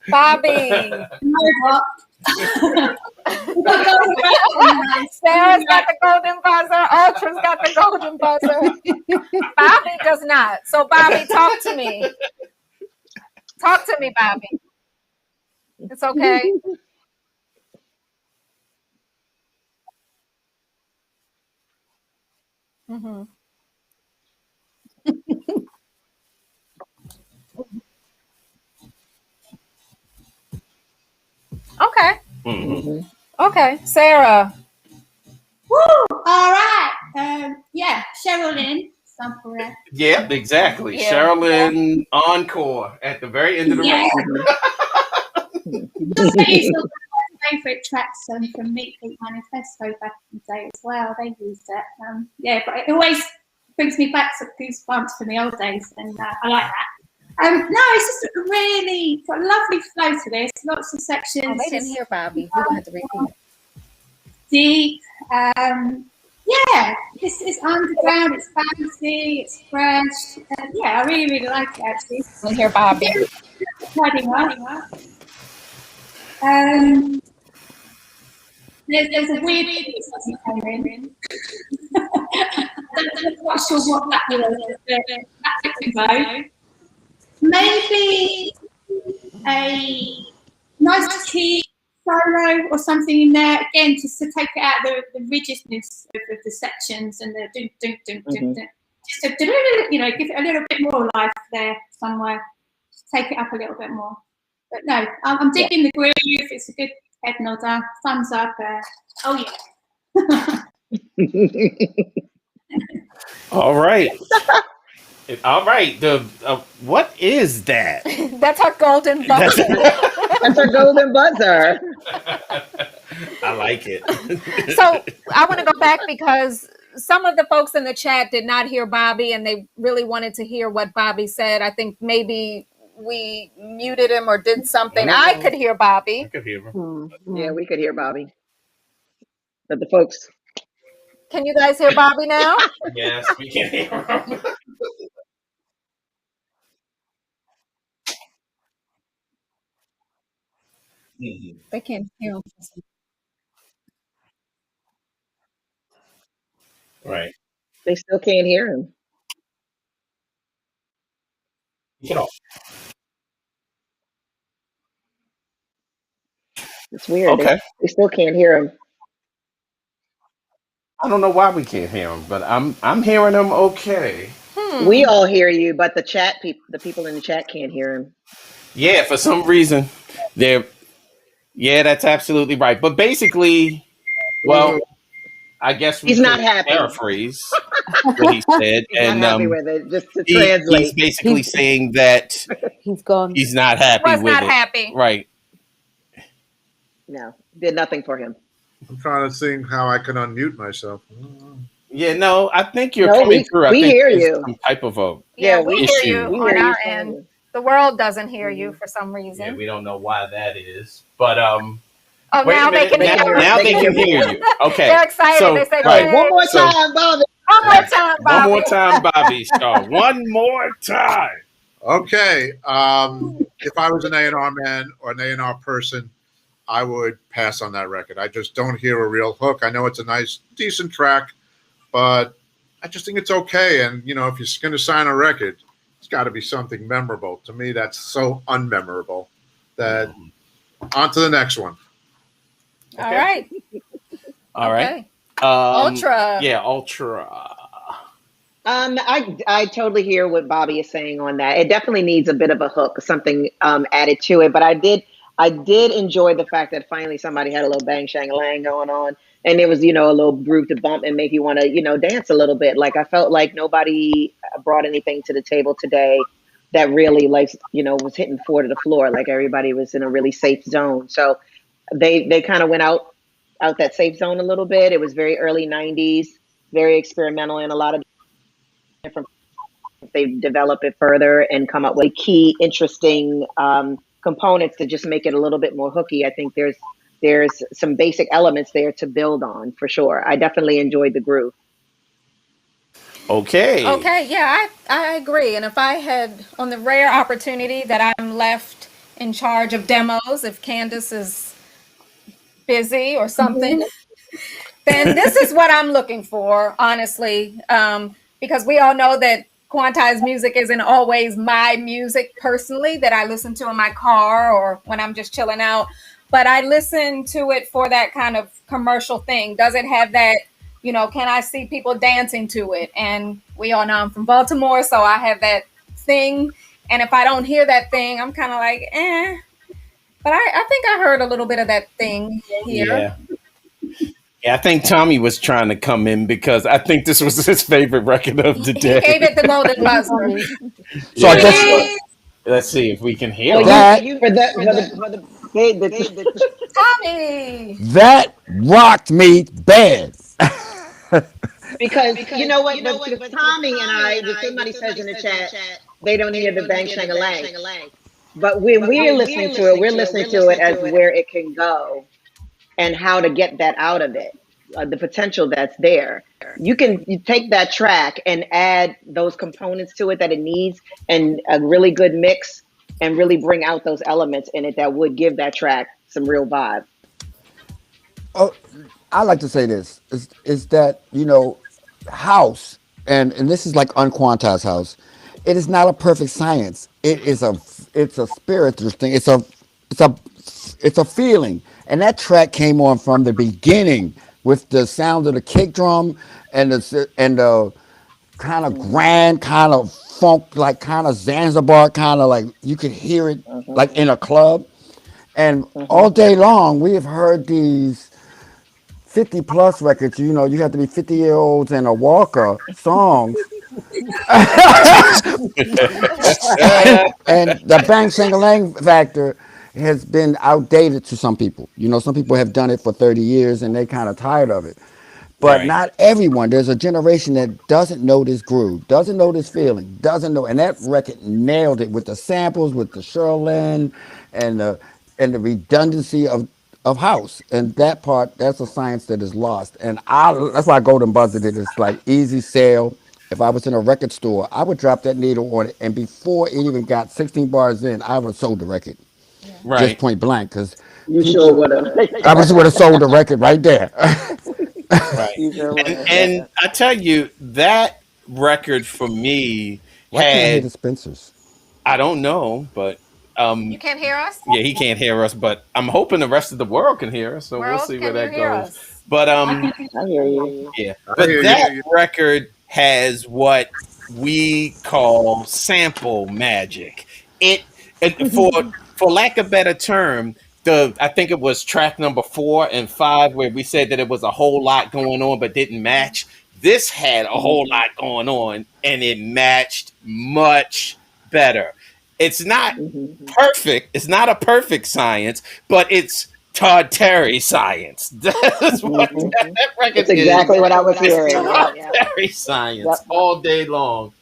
Bobby. Sarah's got the golden buzzer. Ultra's got the golden buzzer. Bobby does not. So, Bobby, talk to me. Talk to me, Bobby. It's okay. Mm-hmm. Okay. Mm-hmm. Okay, Sarah. Woo! All right. Yeah, Cheryl Lynn. Correct. Yeah, exactly. Yeah. Sherilyn encore at the very end of the record. It's one of my favourite tracks from Meat Beat Manifesto back in the day as well. They used it. Yeah, but it always brings me back to goosebumps from the old days, and I like that. No, it's just really got a lovely flow to this. Lots of sections. Oh, they didn't hear Bobby. You're gonna have to repeat. Deep. Yeah, it's underground. It's fancy. It's fresh. Yeah, I really, really like it actually. We hear Bobby. Riding well. There's a weird that came in. I'm not sure what that was. That could go. Maybe a nice key solo or something in there again, just to take it out the rigidness of the sections and the dun, dun, dun, dun, dun. Just to give it a little bit more life there somewhere. Just take it up a little bit more. But no, I'm digging the groove. It's a good head nodder. Thumbs up. Oh yeah. All right. All right. What is that? That's our golden buzzer. That's our golden buzzer. I like it. So I want to go back because some of the folks in the chat did not hear Bobby and they really wanted to hear what Bobby said. I think maybe we muted him or did something. I could hear Bobby. I could hear him. Yeah, we could hear Bobby. But the folks. Can you guys hear Bobby now? Yes, we can hear him. They can't hear him. Right. They still can't hear him. It's weird. Okay. They still can't hear him. I don't know why we can't hear him, but I'm hearing him okay. We all hear you, but the people in the chat can't hear him. Yeah, for some reason they're. Yeah, that's absolutely right. But basically, well, I guess we He's not could happy. Paraphrase what he said, He's and not happy with it. Just to he's translate, basically saying that He's gone. he's not happy Was with not it. happy. Right. no, did nothing for him. I'm trying to think how I can unmute myself. Yeah, no, I think you're No, coming through. I we think hear there's you. some type of a Yeah, we we issue. hear you We on hear you our fine. end. The world doesn't hear you for some Yeah, reason. we don't know why that is, but Oh, wait now a minute. they can hear Now you. they can hear you. Okay, They're excited. so They say, right. One more So- time, Bobby. One more time, Bobby. One more time, Bobby Shaw. One more time. Okay. If I was an A&R man or an A&R person, I would pass on that record. I just don't hear a real hook. I know it's a nice, decent track, but I just think it's okay. And, if you're going to sign a record, it's got to be something memorable. To me, that's so unmemorable that on to the next one. All right. All right. Okay. Ultra. Yeah, Ultra. I totally hear what Bobby is saying on that. It definitely needs a bit of a hook, something added to it. But I did enjoy the fact that finally somebody had a little bang shang lang going on, and it was a little groove to bump and make you want to dance a little bit. Like I felt like nobody brought anything to the table today that really was hitting four to the floor. Like everybody was in a really safe zone. So they kind of went out that safe zone a little bit. It was very early 90s, very experimental, and a lot of different. They develop it further and come up with key, interesting components to just make it a little bit more hooky. I think there's some basic elements there to build on for sure. I definitely enjoyed the groove. Okay. Okay, yeah, I agree. And if I had, on the rare opportunity that I'm left in charge of demos, if Candace is busy or something, then this is what I'm looking for, honestly. Because we all know that quantized music isn't always my music personally that I listen to in my car or when I'm just chilling out. But I listen to it for that kind of commercial thing. Does it have that, can I see people dancing to it? And we all know I'm from Baltimore, so I have that thing. And if I don't hear that thing, I'm kind of like, eh. But I think I heard a little bit of that thing here. Yeah. Yeah, I think Tommy was trying to come in because I think this was his favorite record of the day. He gave it the golden buzzer. So I guess Let's see if we can hear Well, that Tommy! that rocked me bad. because you know what, because Tommy and I, somebody says in the chat, they don't hear the bang shang a lang. But when we're listening to it, we're listening to it as where it can go and how to get that out of it, the potential that's there. You take that track and add those components to it that it needs and a really good mix and really bring out those elements in it that would give that track some real vibe. Oh, I like to say this is that house and this is like unquantized house. It is not a perfect science. It's a spiritual thing. It's a feeling, and that track came on from the beginning with the sound of the kick drum and the kind of grand, kind of funk, like kind of Zanzibar, kind of like you could hear it like in a club. And all day long, we have heard these 50 plus records. You have to be 50-year-olds and a walker songs. And the bang sing-a-lang factor has been outdated to some people. Some people have done it for 30 years and they kind of tired of it. But Right. not everyone. There's a generation that doesn't know this groove, doesn't know this feeling, doesn't know. And that record nailed it with the samples, with the Sherlin, and the redundancy of house. And that part, that's a science that is lost. And that's why Golden buzzed it. It's like easy sale. If I was in a record store, I would drop that needle on it, and before it even got 16 bars in, I would have sold the record, just Right. point blank, because You sure would have. I would have sold the record right there. Right. You sure would have. And I tell you, that record for me Why can't I hear had, the Spencers? I don't know, but You can't hear us? yeah, he can't hear us, but I'm hoping the rest of the world can hear us, so we'll World, see where can you that hear goes. us? But I hear you. yeah. I But hear you, that hear you. record has what we call sample magic. For lack of a better term, I think it was track number 4 and 5 where we said that it was a whole lot going on but didn't match. This had a whole lot going on and it matched much better. It's not perfect. It's not a perfect science, but it's Todd Terry science. That's what that record That's exactly is. what I was It's hearing. Todd Yeah. Terry science Yep. all day long.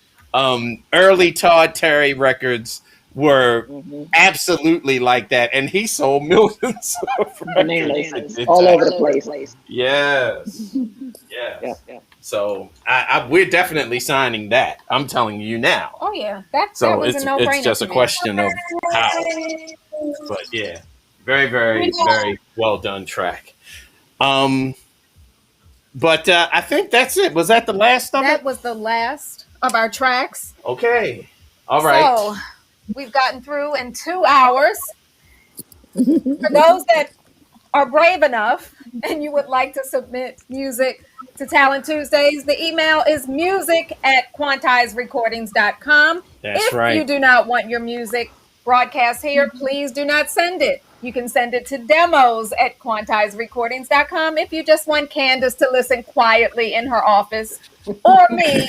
Early Todd Terry records were absolutely like that, and he sold millions of records. at the All time. over the place. Yes, yes. Yeah. So we're definitely signing that. I'm telling you now. Oh, yeah. That So was it's a no-brainer just to a me. question of how. But yeah, very, very, very well done track. But I think that's it. Was that the last of That it? was the last of our tracks. Okay. All right. So we've gotten through in 2 hours. For those that are brave enough and you would like to submit music to Talent Tuesdays, the email is music@quantizerecordings.com. That's If right. you do not want your music broadcast here, please do not send it. You can send it to demos@quantizerecordings.com if you just want Candace to listen quietly in her office, or me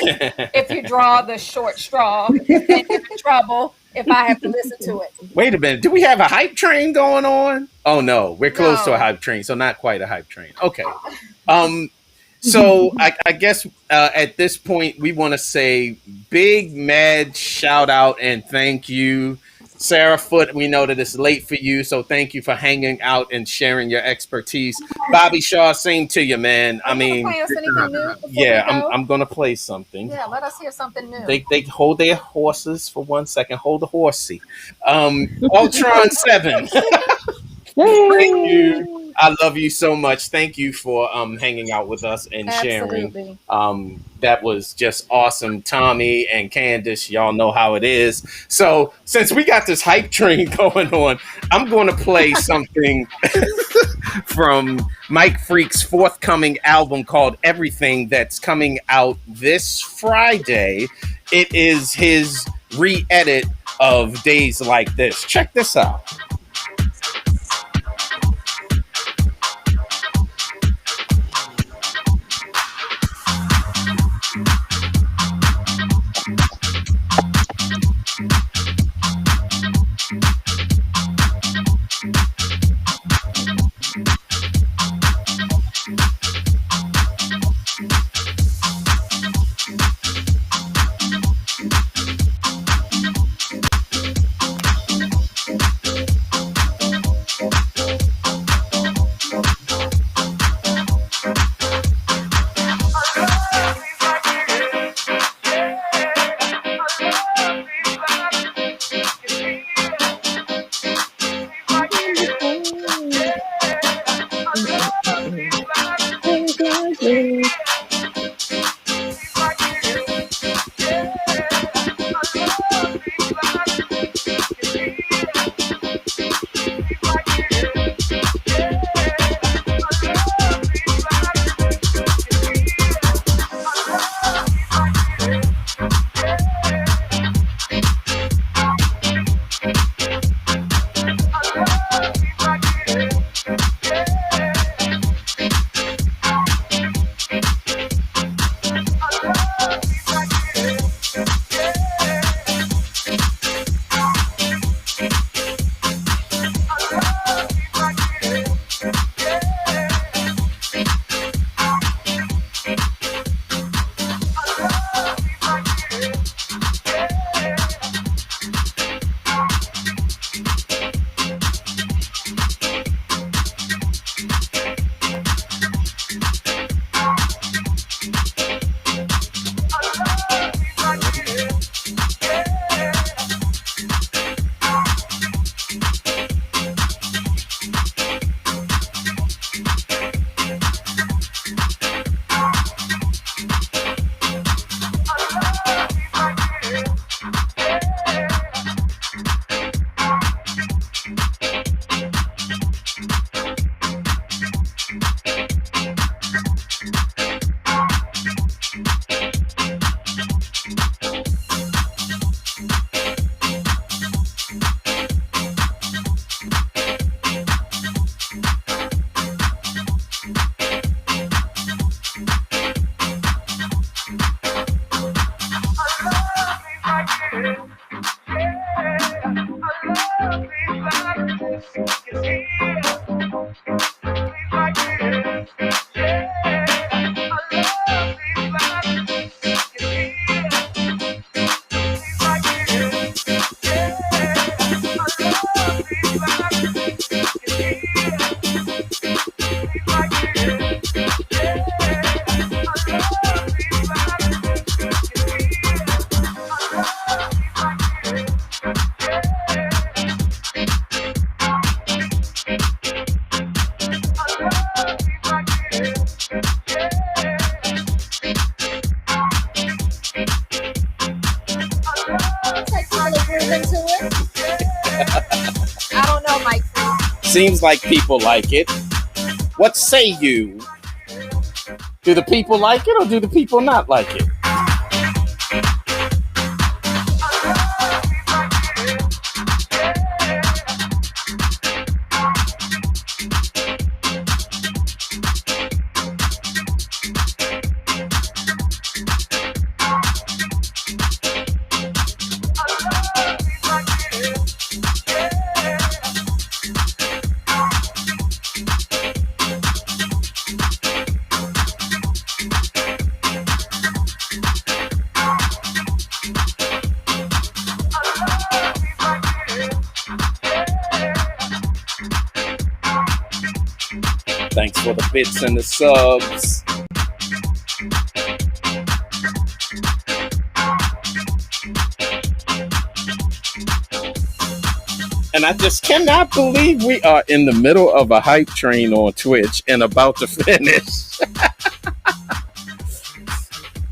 if you draw the short straw and get in trouble if I have to listen to it. Wait a minute. Do we have a hype train going on? Oh no, we're close to a hype train, so not quite a hype train. Okay. So I guess at this point we want to say big mad shout out and thank you Sarah Foote, we know that it's late for you, so thank you for hanging out and sharing your expertise. Bobby Shaw, same to you, man. I mean, play us anything new before yeah, we go? I'm gonna play something. Yeah, let us hear something new. They hold their horses for 1 second. Hold the horsey. Ultron 7. Thank you. I love you so much. Thank you for hanging out with us and Absolutely. sharing. That was just awesome. Tommy and Candace, y'all know how it is. So since we got this hype train going on, I'm going to play something from Mike Freak's forthcoming album called Everything, that's coming out this Friday. It is his re-edit of Days Like This. Check this out. I don't know, Mike. Seems like people like it. What say you? Do the people like it or do the people not like it? Thanks for the bits and the subs. And I just cannot believe we are in the middle of a hype train on Twitch and about to finish.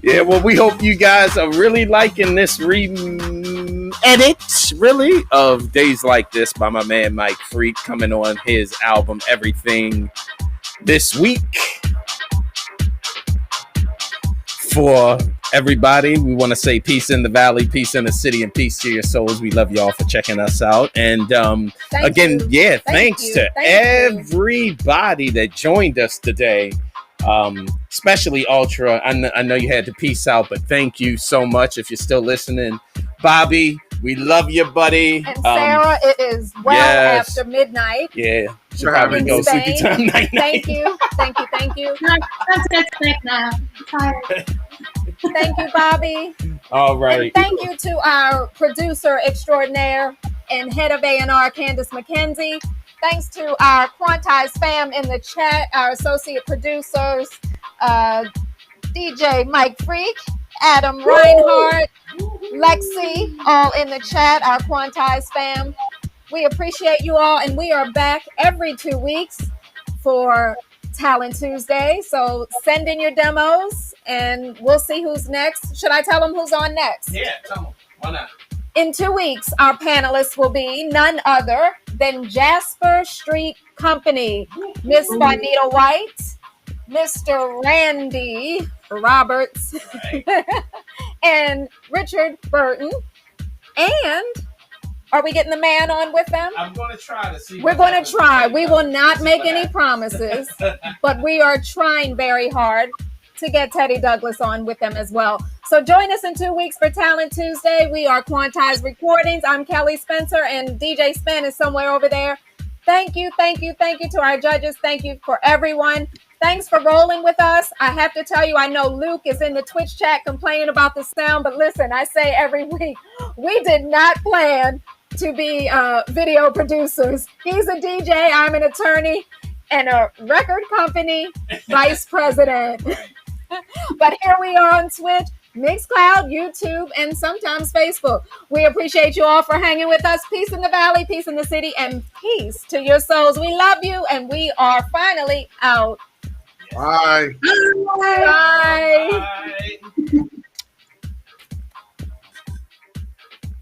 Yeah, well, we hope you guys are really liking this edit, really, of Days Like This by my man Mike Freak, coming on his album Everything this week. For everybody, we want to say peace in the valley, peace in the city, and peace to your souls. We love y'all for checking us out. And thanks to everybody that joined us today, especially Ultra. I know you had to peace out, but thank you so much if you're still listening. Bobby, we love you, buddy. And Sarah, it is after midnight. Yeah, should probably go sleepy time night. Thank you. That's good now. I'm tired. Thank you, Bobby. All right. And thank you to our producer extraordinaire and head of A&R, Candace McKenzie. Thanks to our Quantize fam in the chat, our associate producers, DJ Mike Freak, Adam Reinhardt, Lexi, all in the chat, our Quantize fam. We appreciate you all, and we are back every 2 weeks for Talent Tuesday. So send in your demos, and we'll see who's next. Should I tell them who's on next? Yeah, tell them. Why not? In 2 weeks, our panelists will be none other than Jasper Street Company, Miss Bonita White, Mr. Randy Roberts, and Richard Burton. And are we getting the man on with them? I'm going to try to see. We're going to try. We will not make any promises, but we are trying very hard to get Teddy Douglas on with them as well. So join us in 2 weeks for Talent Tuesday. We are Quantize Recordings. I'm Kelly Spencer, and DJ Spen is somewhere over there. Thank you to our judges. Thank you for everyone. Thanks for rolling with us. I have to tell you, I know Luke is in the Twitch chat complaining about the sound, but listen, I say every week, we did not plan to be video producers. He's a DJ, I'm an attorney, and a record company vice president. But here we are on Twitch, Mixcloud, YouTube, and sometimes Facebook. We appreciate you all for hanging with us. Peace in the valley, peace in the city, and peace to your souls. We love you, and we are finally out. Bye. Bye. Bye.